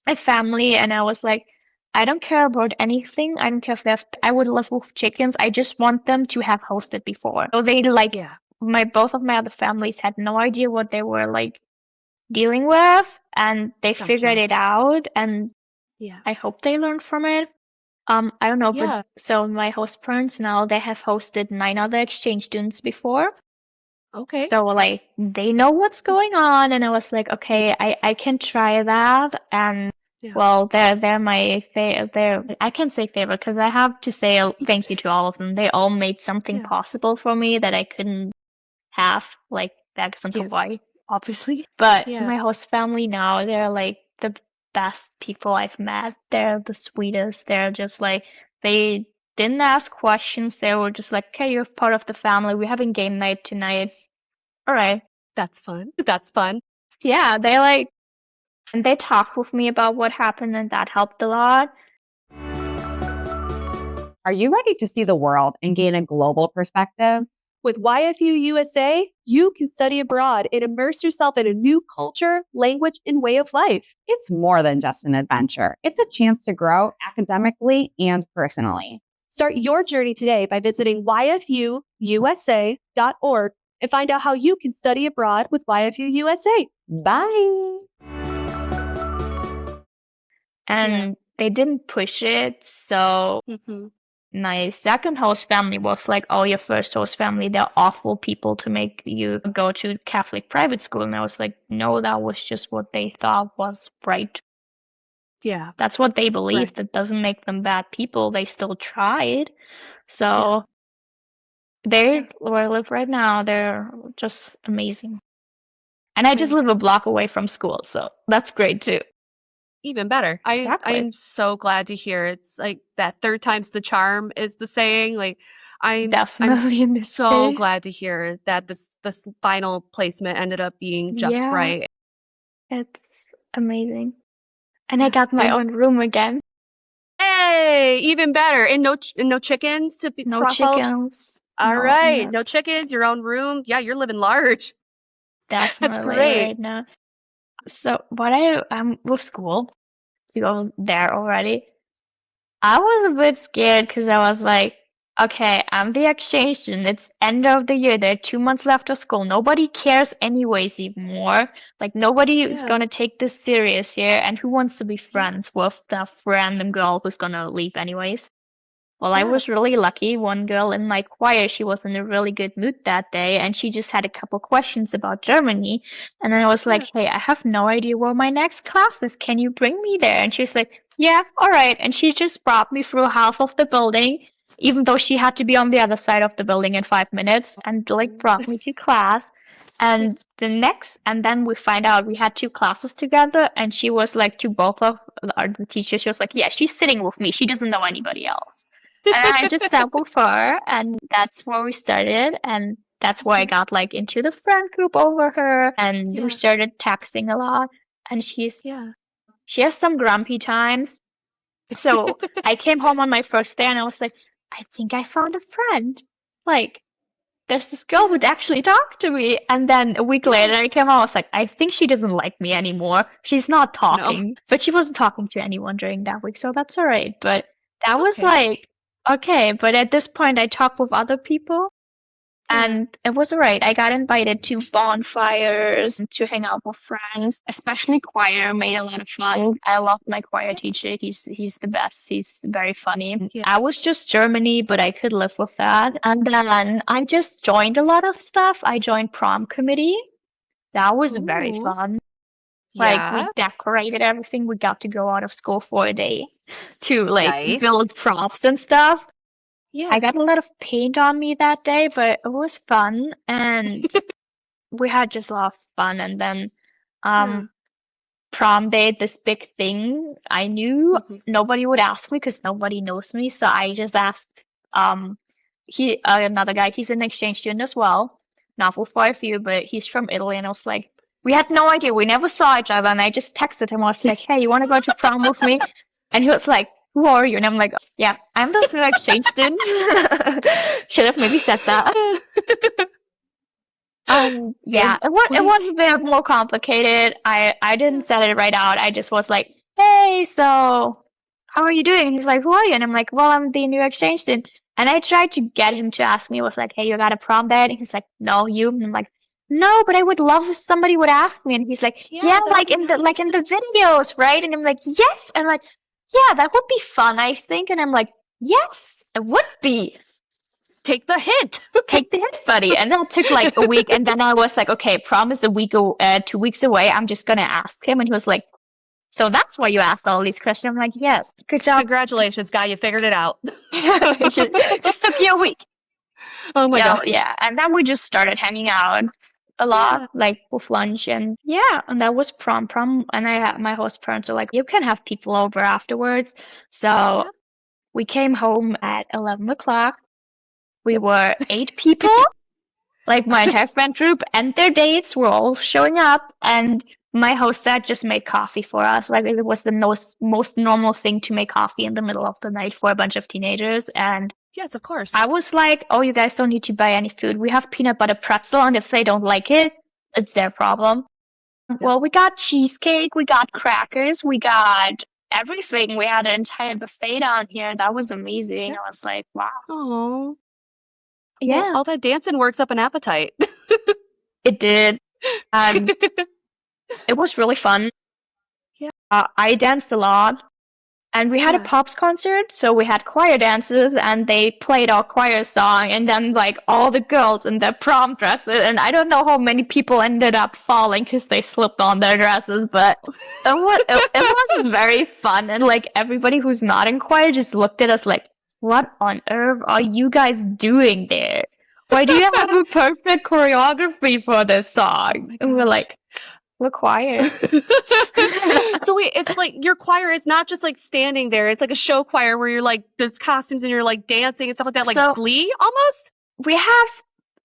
a family, and I was like, I don't care about anything. I don't care if they have, I would live with chickens. I just want them to have hosted before. So they like Yeah. my both of my other families had no idea what they were like dealing with, and they figured Gotcha. it out, and Yeah. I hope they learned from it. I don't know, but Yeah. so my host parents now they have hosted 9 other exchange students before. Okay. So like they know what's going on, and I was like, Yeah. okay, I can try that. And Yeah. well, they're my they're I can't say favorite because I have to say a thank you to all of them. They all made something Yeah. possible for me that I couldn't have like back in Yeah. Hawaii, obviously. But Yeah. my host family now, they're like the best people I've met. They're the sweetest. They're just like they didn't ask questions. They were just like, okay, you're part of the family. We're having game night tonight. All right. That's fun. That's fun. Yeah, they like, and they talked with me about what happened, and that helped a lot. Are you ready to see the world and gain a global perspective? With YFU USA, you can study abroad and immerse yourself in a new culture, language, and way of life. It's more than just an adventure. It's a chance to grow academically and personally. Start your journey today by visiting yfuusa.org and find out how you can study abroad with YFU USA. Bye. And they didn't push it, so Mm-hmm. my second host family was like, oh, your first host family, they're awful people to make you go to Catholic private school. And I was like, no, that was just what they thought was right. Yeah. That's what they Right. believed. That doesn't make them bad people. They still tried. Yeah. So they Yeah. where I live right now, they're just amazing. And I just Great. live a block away from school, so that's great too. Even better. Exactly. I'm so glad to hear it's like that third time's the charm is the saying. Like I'm Definitely in this so case. glad to hear that this final placement ended up being just Yeah, right. it's amazing. And I Yeah. got my And own room again. hey, even better. And no chickens to be No follow. chickens. All No, right, no, no chickens, your own room. Yeah, you're living large. That's definitely great. right now. So what I'm with school to go there already. I was a bit scared because I was like, okay, I'm the exchange student. It's end of the year. There are 2 months left of school. Nobody cares anyways anymore. Like nobody is Yeah. gonna take this serious here. And who wants to be Yeah. friends with the random girl who's gonna leave anyways? Well, I Yeah. was really lucky. One girl in my choir, she was in a really good mood that day, and she just had a couple questions about Germany. And then I was like, Yeah. hey, I have no idea where my next class is. Can you bring me there? And she's like, yeah, all right. And she just brought me through half of the building, even though she had to be on the other side of the building in 5 minutes, and like brought me to class. Yeah. And then we find out we had two classes together, and she was like to both of the teachers, she was like, yeah, she's sitting with me. She doesn't know anybody else. And I just sat with her, and that's where we started, and that's where I Mhm. got like into the friend group over her, and we Yeah. started texting a lot. And Yeah. she has some grumpy times. So I came home on my first day, and I was like, I think I found a friend. Like, there's this girl who'd Yeah. actually talk to me. And then a week Yeah. later, I came home, I was like, I think she doesn't like me anymore. She's not No. talking, but she wasn't talking to anyone during that week, so that's all right. But that was Okay. like, okay. But at this point, I talk with other people, Yeah. and it was all right. I got invited to bonfires and to hang out with friends, especially choir made a lot of fun. I loved my choir Yeah. teacher. He's the best. He's very funny. Yeah. I was just Germany, but I could live with that. And then I just joined a lot of stuff. I joined prom committee. That was very Ooh. fun. Like Yeah. we decorated everything. We got to go out of school for a day to like Nice. build props and stuff. I Yeah. got a lot of paint on me that day, but it was fun and we had just a lot of fun. And then Yeah. um prom day, this big thing. I knew Mhm. nobody would ask me because nobody knows me, so I just asked um another guy. He's an exchange student as well, not for 5 years, but he's from Italy, and I was like, we had no idea, we never saw each other, and I just texted him. I was like, hey, you want to go to prom with me? And he was like, who are you? And I'm like, yeah, I'm this new exchange student. Should have maybe said that. Yeah, And it was please. a bit more complicated. I didn't Yeah. set it right out. I just was like, "Hey, so how are you doing?" And he's like, "Who are you?" And I'm like, "Well, I'm the new exchange student." And I tried to get him to ask me, was like, "Hey, you got a prom date?" And he's like, "No, you." And I'm like, "No, but I would love if somebody would ask me." And he's like, "Yeah, Yeah, that would be like in nice. the videos, right?" And I'm like, "Yes." And I'm like, "Yeah, that would be fun, I think." And I'm like, "Yes, it would be." Take the hint. Take the hint, buddy. And that took like a week. And then I was like, okay, prom is 2 weeks away. I'm just gonna ask him. And he was like, so that's why you asked all these questions. I'm like, yes, good job. Congratulations, guy. You figured it out. Just took you a week. Oh my Yeah, gosh. yeah. And then we just started hanging out a lot, Yeah. like with lunch and yeah. And that was prom. And I had my host parents are like, you can have people over afterwards. So Yeah. we came home at 11 o'clock. We Yep. were 8 people. Like my entire friend group and their dates were all showing up, and my host dad just made coffee for us. Like it was the most normal thing to make coffee in the middle of the night for a bunch of teenagers. And Yes, of course. I was like, "Oh, you guys don't need to buy any food. We have peanut butter pretzel, and if they don't like it, it's their problem." Yep. Well, we got cheesecake, we got crackers, we got everything. We had an entire buffet down here. That was amazing. Yeah. I was like, wow, Oh. Well, yeah, all that dancing works up an appetite. it did. And it was really fun. Yeah. I danced a lot, and we had a Yeah. pops concert, so we had choir dances, and they played our choir song, and then like all the girls in their prom dresses, and I don't know how many people ended up falling because they slipped on their dresses, but it was very fun, and like everybody who's not in choir just looked at us like, what on earth are you guys doing there? Why do you have a perfect choreography for this Oh song? my And we're gosh. like, we're choir. So wait, it's like your choir is not just like standing there. It's like a show choir where you're like, there's costumes and you're like dancing and stuff like that, like So Glee almost? we have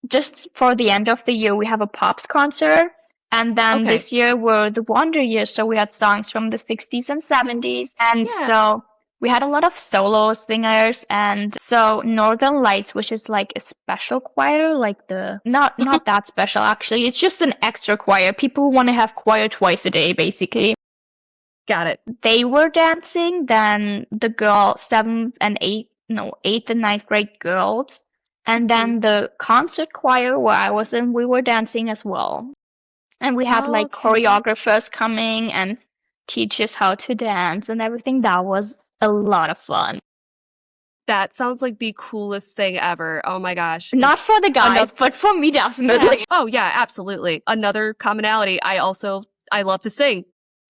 just for the end of the year, we have a pops concert. And then Okay. this year were the Wonder Years, so we had songs from the 60s and 70s. And Yeah. so we had a lot of solo singers. And so Northern Lights, which is like a special choir, like the not that special actually. It's just an extra choir. People who want to have choir twice a day, basically. Got it. They were dancing, then the girl eighth and ninth grade girls, and then the concert choir where I was in, we were dancing as well. And we had like Okay. choreographers coming and teach us how to dance and everything. That was a lot of fun. That sounds like the coolest thing ever. Oh my gosh. Not for the guys, Another, but for me yeah. definitely. Oh yeah, absolutely. Another commonality. I love to sing.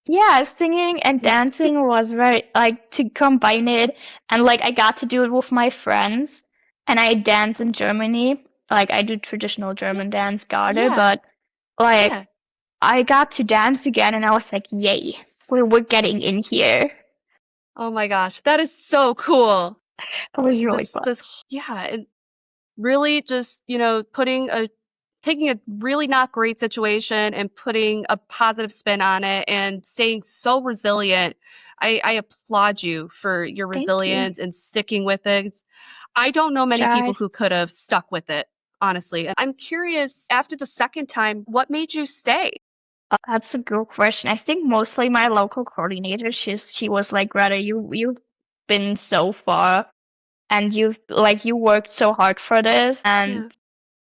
Yeah, singing and Yeah. dancing was very like to combine it, and like I got to do it with my friends, and I dance in Germany. Like I do traditional Yeah. German dance, Garde, Yeah. but like Yeah. I got to dance again, and I was like, yay, we're getting in here. Oh my gosh. That is so cool. It was really fun. Yeah. And really just, taking a really not great situation and putting a positive spin on it and staying so resilient. I applaud you for your Thank you. resilience and sticking with it. I don't know many people Tried. who could have stuck with it, honestly. And I'm curious, after the second time, what made you stay? That's a good question. I think mostly my local coordinator. She was like, Greta, you've been so far, and you worked so hard for this, and Yeah.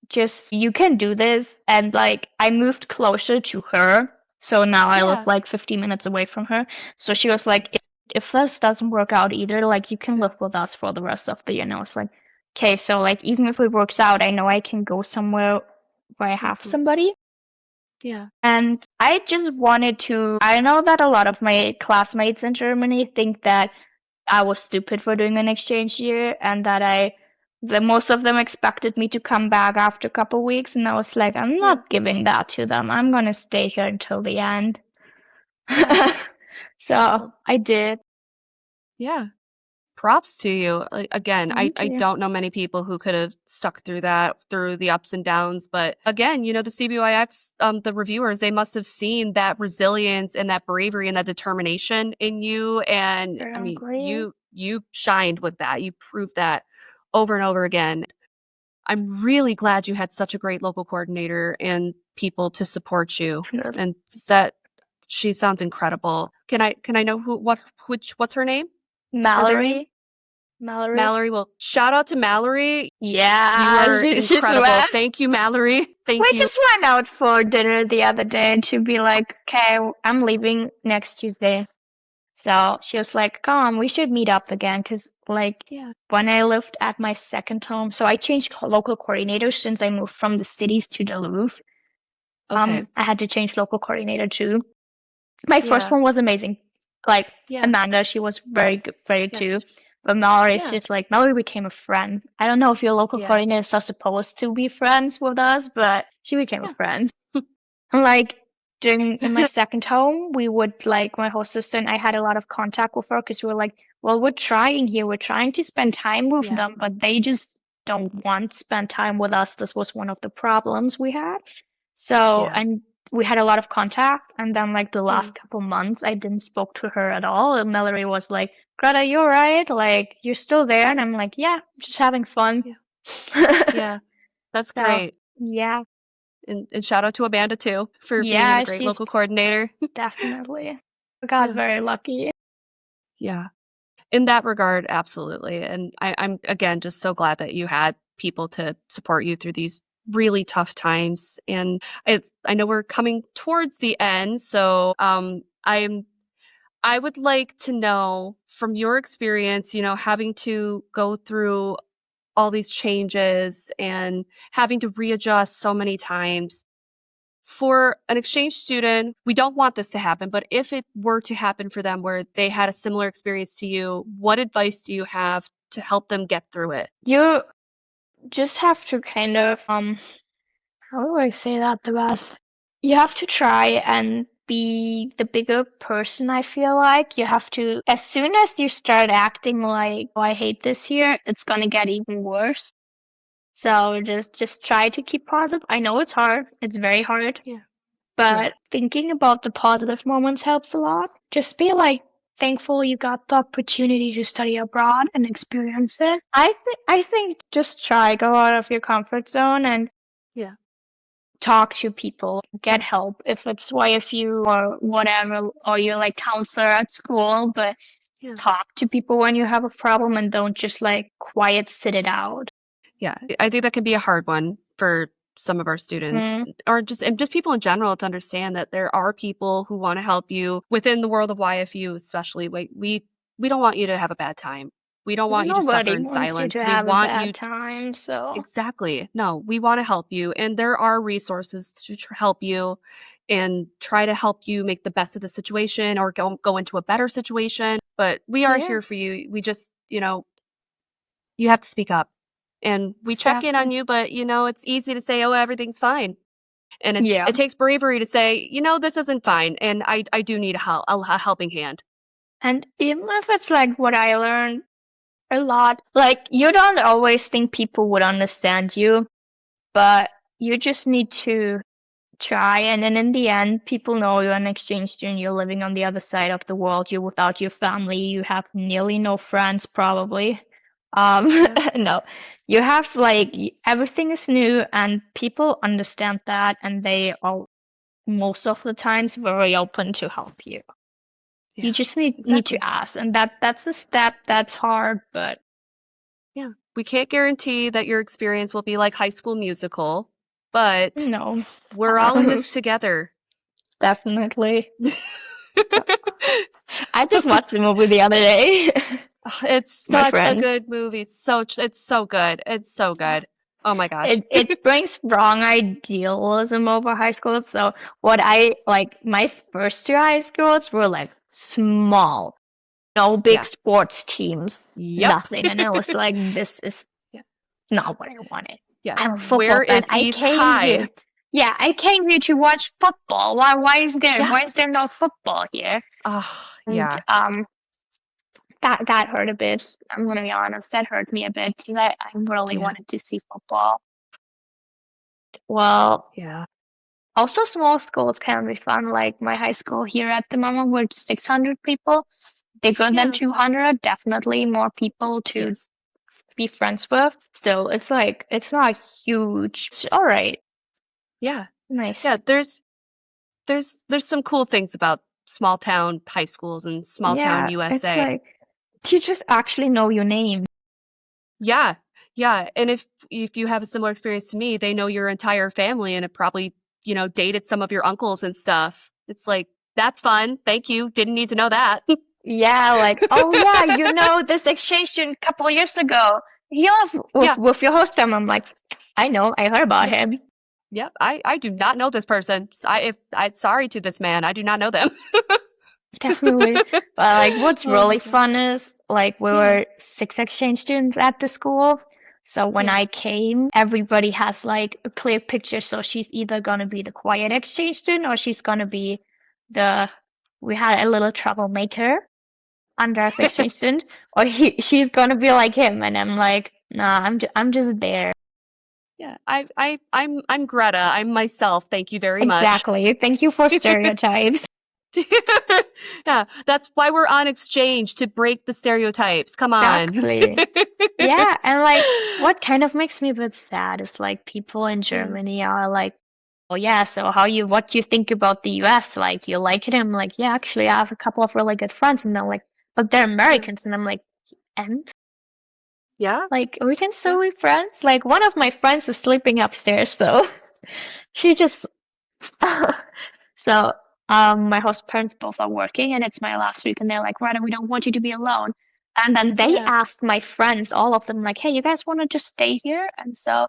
just you can do this. And like I moved closer to her, so now I live Yeah. like 15 minutes away from her. So she was like, Nice. if this doesn't work out either, like you can Yeah. live with us for the rest of the year. And I was like, okay, so like even if it works out, I know I can go somewhere where I have Mhm. somebody. Yeah. And I just wanted to, I know that a lot of my classmates in Germany think that I was stupid for doing an exchange year and that most of them expected me to come back after a couple weeks. And I was like, I'm Yeah. not giving that to them. I'm going to stay here until the end. Yeah. So Well, I did. yeah. Props to you. Like, again, Thank I you. don't know many people who could have stuck through that, through the ups and downs. But again, the CBYX, the reviewers, they must have seen that resilience and that bravery and that determination in you. And I mean, Agree. you shined with that. You proved that over and over again. I'm really glad you had such a great local coordinator and people to support you. And that she sounds incredible. Can I know what's her name or their name? Mallory. Mallory. Mallory. Well, shout out to Mallory. You Yeah, are she's incredible. mad. Thank you, Mallory. Thank We you. just went out for dinner the other day to be like, okay, I'm leaving next Tuesday. So she was like, come, we should meet up again. Because, like, Yeah. when I lived at my second home, so I changed local coordinators since I moved from the cities to Duluth. Okay. I had to change local coordinator too. My first Yeah. one was amazing. Like, Yeah. Amanda, she was very good, very Yeah. too. But Mallory is Yeah. just like, Mallory became a friend. I don't know if your local Yeah. coordinators are supposed to be friends with us, but she became a Yeah. friend. And like in my second home, we would like my host sister and I had a lot of contact with her because we were like, well, we're trying here. We're trying to spend time with Yeah. them, but they just don't want to spend time with us. This was one of the problems we had. So, Yeah. and we had a lot of contact. And then like the Yeah. last couple months, I didn't spoke to her at all. And Mallory was like, Greta, you alright? Like, you're still there? And I'm like, yeah, just having fun. Yeah. Yeah. That's So, great. yeah. And shout out to Amanda too for being a Yeah, great she's local coordinator. definitely. I got Yeah. very lucky. Yeah. In that regard, absolutely. And I'm again just so glad that you had people to support you through these really tough times. And I know we're coming towards the end, so I would like to know from your experience, having to go through all these changes and having to readjust so many times. For an exchange student, we don't want this to happen, but if it were to happen for them where they had a similar experience to you, what advice do you have to help them get through it? You just have to kind of, how do I say that the best? You have to try and be the bigger person, I feel like. You have to, as soon as you start acting like, oh, I hate this here, it's gonna get even worse. So just try to keep positive. I know it's hard. It's very hard. Yeah. Yeah. But thinking about the positive moments helps a lot. Just be like thankful you got the opportunity to study abroad and experience it. I think just try, go out of your comfort zone and Yeah. talk to people, get Yeah. help if it's YFU or whatever, or you're like counselor at school, but Yeah. talk to people when you have a problem and don't just like quiet sit it out. Yeah. I think that can be a hard one for some of our students Mm. or just people in general to understand that there are people who want to help you within the world of YFU, especially. We don't want you to have a bad time. We don't want you to suffer Nobody in wants you silence. to We have a want you bad time, so exactly. No, we want to help you. And there are resources to help you and try to help you make the best of the situation or go into a better situation. But we are yeah, here for you. We just, you have to speak up. And we check in on exactly. you, but, it's easy to say, oh, everything's fine. And Yeah. it takes bravery to say, this isn't fine. And I do need a helping hand. And even if it's like what I learned a lot, like you don't always think people would understand you, but you just need to try. And then in the end, people know you're an exchange student, you're living on the other side of the world, you're without your family, you have nearly no friends, probably. Yeah. No, you have like everything is new, and people understand that, and they are most of the times very open to help you. You Yeah. just need to Exactly. ask, and that's a step that's hard, but Yeah. We can't guarantee that your experience will be like High School Musical, but no, we're all in this together. definitely. I just watched the movie the other day. It's My such a friends. good movie. It's so good. It's so good. Oh my gosh. It brings wrong idealism over high school. So what I like, my first two high schools were like small, no big Yeah. sports teams, Yep. nothing. And I was like, this is Yeah. not what I wanted. Yeah. I'm a football Where fan. is East High? I came here to watch football. Yeah. Why is there no football here? Oh, And yeah. that hurt a bit. I'm gonna be honest, that hurt me a bit because I really Yeah. wanted to see football. Well, Yeah. also small schools can be fun. Like my high school here at the moment with 600 people, bigger than Yeah. 200, definitely more people to Yes. be friends with. So it's like it's not huge. It's all right, Yeah. Yeah. nice. There's some cool things about small town high schools and small town Yeah, it's USA. like teachers actually know your name. Yeah. Yeah. And if you have a similar experience to me, they know your entire family and have probably, dated some of your uncles and stuff. It's like, that's fun. Thank you. Didn't need to know that. Yeah, like, oh yeah, you know this exchange student a couple of years ago. He was Yeah. with your host. I'm like, I know, I heard about Yeah. him. Yep. I do not know this person. I'm sorry to this man. I do not know them. Definitely. But like what's Oh my really gosh. fun is like we Yeah. were 6 exchange students at the school. So when Yeah. I came, everybody has like a clear picture. So she's either gonna be the quiet exchange student or she's gonna be the we had a little troublemaker under as exchange student, or she's gonna be like him. And I'm like, nah, I'm just there. Yeah. I'm Greta. I'm myself. Thank you very much. Exactly. Thank you for stereotypes. Yeah, that's why we're on exchange, to break the stereotypes. Come on. Exactly. Yeah, and like what kind of makes me a bit sad is like people in Yeah. Germany are like, oh yeah, so what do you think about the US? Like you like it? I'm like, yeah, actually I have a couple of really good friends and they're like, but they're Yeah. Americans and I'm like, and Yeah. like we can Yeah. still be friends? Like one of my friends is sleeping upstairs though. She just so my host parents both are working and it's my last week and they're like, Rada, we don't want you to be alone. And then they Yeah. asked my friends, all of them, like, hey, you guys want to just stay here? And so,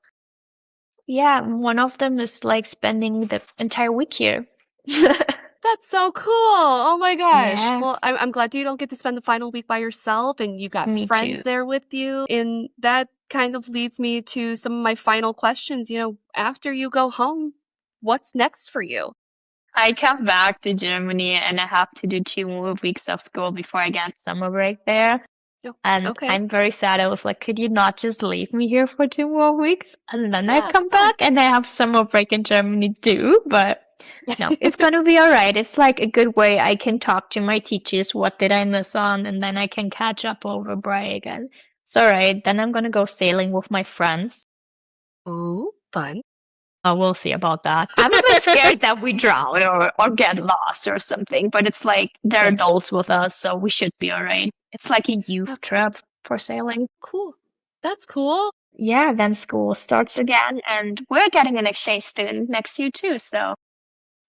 yeah, one of them is like spending the entire week here. That's so cool. Oh my gosh. Well, Yes, I'm glad you don't get to spend the final week by yourself and you've got me friends too. there with you. And that kind of leads me to some of my final questions. After you go home, what's next for you? I come back to Germany and I have to do 2 more weeks of school before I get summer break there. Oh, And okay. I'm very sad. I was like, could you not just leave me here for 2 more weeks? And then I Yeah, come come back and I have summer break in Germany too. But no, it's gonna be all right. It's like a good way I can talk to my teachers. What did I miss on? And then I can catch up over break. And it's all right. Then I'm gonna go sailing with my friends. Ooh, fun. We'll see about that. I'm a bit scared that we drown or get lost or something, but it's like they're Fair. adults with us, so we should be all right. It's like a youth Okay. trip for sailing. Cool. That's cool. Yeah, then school starts again, and we're getting an exchange student next year too, so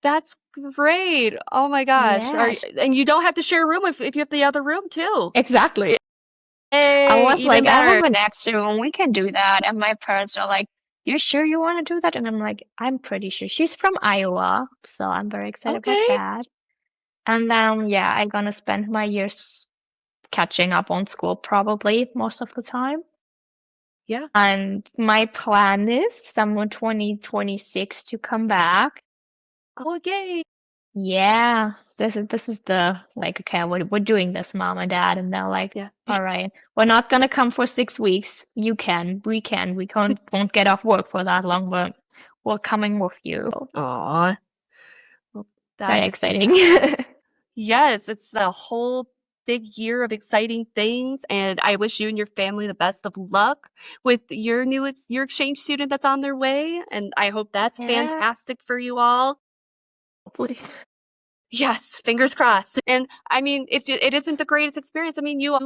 That's great. Oh my gosh. yes, And you don't have to share a room if you have the other room too. exactly. I Hey, was even like, I better. have an extra room, we can do that. And my parents are like, you sure you want to do that? And I'm like, I'm pretty sure. She's from Iowa, so I'm very excited about Okay. that. And then, yeah, I'm gonna spend my years catching up on school probably most of the time. Yeah. And my plan is summer 2026 to come back. Oh, yay. Yeah, this is the like, okay, we're doing this, mom and dad, and they're like, Yeah. all right, we're not gonna come for 6 weeks. We can't won't get off work for that long, but we're coming with you. Aw. Well, that Very is exciting. fantastic. Yes, it's a whole big year of exciting things, and I wish you and your family the best of luck with your exchange student that's on their way, and I hope that's Yeah, fantastic for you all. hopefully. Yes, fingers crossed. And I mean, if it isn't the greatest experience, I mean, you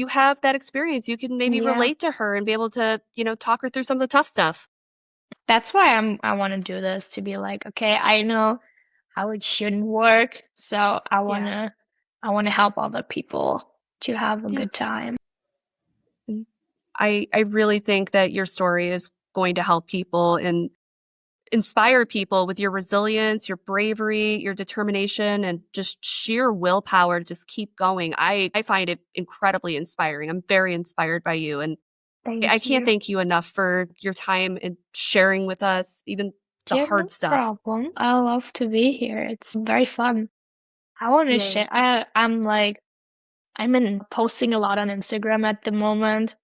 have that experience. You can maybe Yeah, relate to her and be able to, talk her through some of the tough stuff. that's why I want to do this to be like, okay, I know how it shouldn't work, so Yeah. I wanna help other people to have a Yeah. good time. And I really think that your story is going to help people and inspire people with your resilience, your bravery, your determination, and just sheer willpower to just keep going. I find it incredibly inspiring. I'm very inspired by you. And I Thank can't you. thank you enough for your time and sharing with us, even the Yeah, no hard stuff. problem. I love to be here. It's very fun. I want to Yay. share. I'm in posting a lot on Instagram at the moment.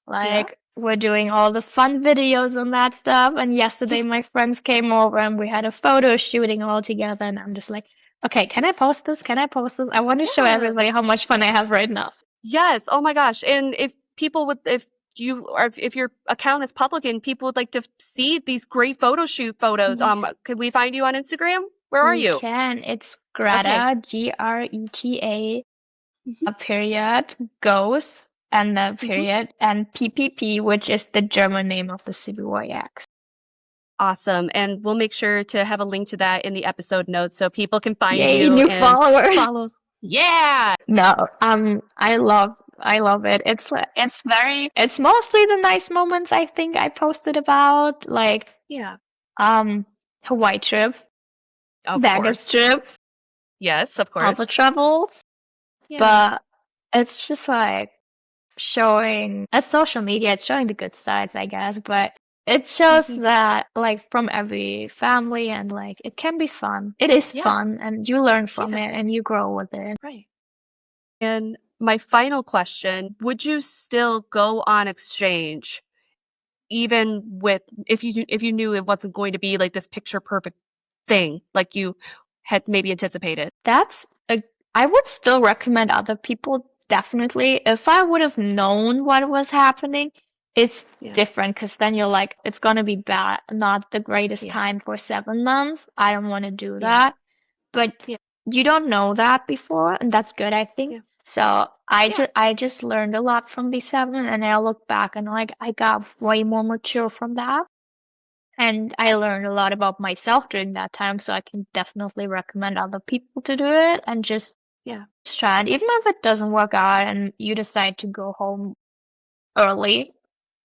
Yeah. Like we're doing all the fun videos and that stuff. And yesterday Yeah. my friends came over and we had a photo shooting all together. And I'm just like, okay, can I post this? Can I post this? I want to show Yeah. everybody how much fun I have right now. Yes. Oh my gosh. And if people would, if your account is public and people would like to see these great photo shoot photos, Yeah, could we find you on Instagram? Where are you you? can. It's Okay. Greta, Greta, Mhm. a period, goes, and the Mhm. period, and PPP, which is the German name of the CBYX. Awesome. And we'll make sure to have a link to that in the episode notes so people can find Yay, you new and followers! follow. Yeah. No, I love it. It's mostly the nice moments I think I posted about, like, Yeah. um, Hawaii trip, Of Vegas course. trip, Yes, of other course. travels, Yeah. but it's just like showing, at social media, it's showing the good sides, I guess, but it shows Mhm. that, like, from every family and, like, it can be fun. It is Yeah. fun, and you learn from Yeah. it and you grow with it. Right. And my final question, would you still go on exchange even with if you knew it wasn't going to be like this picture perfect thing like you had maybe anticipated? That's a, I would still recommend other people, definitely. If I would have known what was happening, it's Yeah. different because then you're like, it's gonna be bad, not the greatest Yeah. time for 7 months. I don't want to do Yeah. that. But Yeah. you don't know that before, and that's good, I think. Yeah. So Yeah. I just learned a lot from these 7, and I look back and like I got way more mature from that. And I learned a lot about myself during that time, so I can definitely recommend other people to do it and Yeah. just try it. Even if it doesn't work out and you decide to go home early,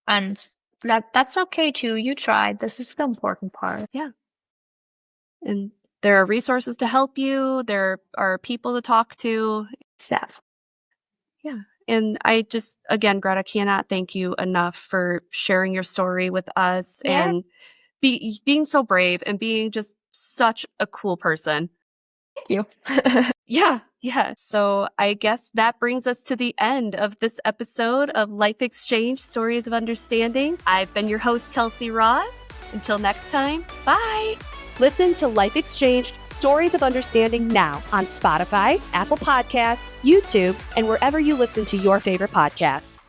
and that's okay too. You tried. This is the important part. Yeah. And there are resources to help you. There are people to talk to. Steph. Yeah. And I just, again, Greta, cannot thank you enough for sharing your story with us Yeah, and being so brave and being just such a cool person. thank you. Yeah. Yeah. So I guess that brings us to the end of this episode of Life Exchange Stories of Understanding. I've been your host, Kelsey Ross. Until next time, bye. Listen to Life Exchange Stories of Understanding now on Spotify, Apple Podcasts, YouTube, and wherever you listen to your favorite podcasts.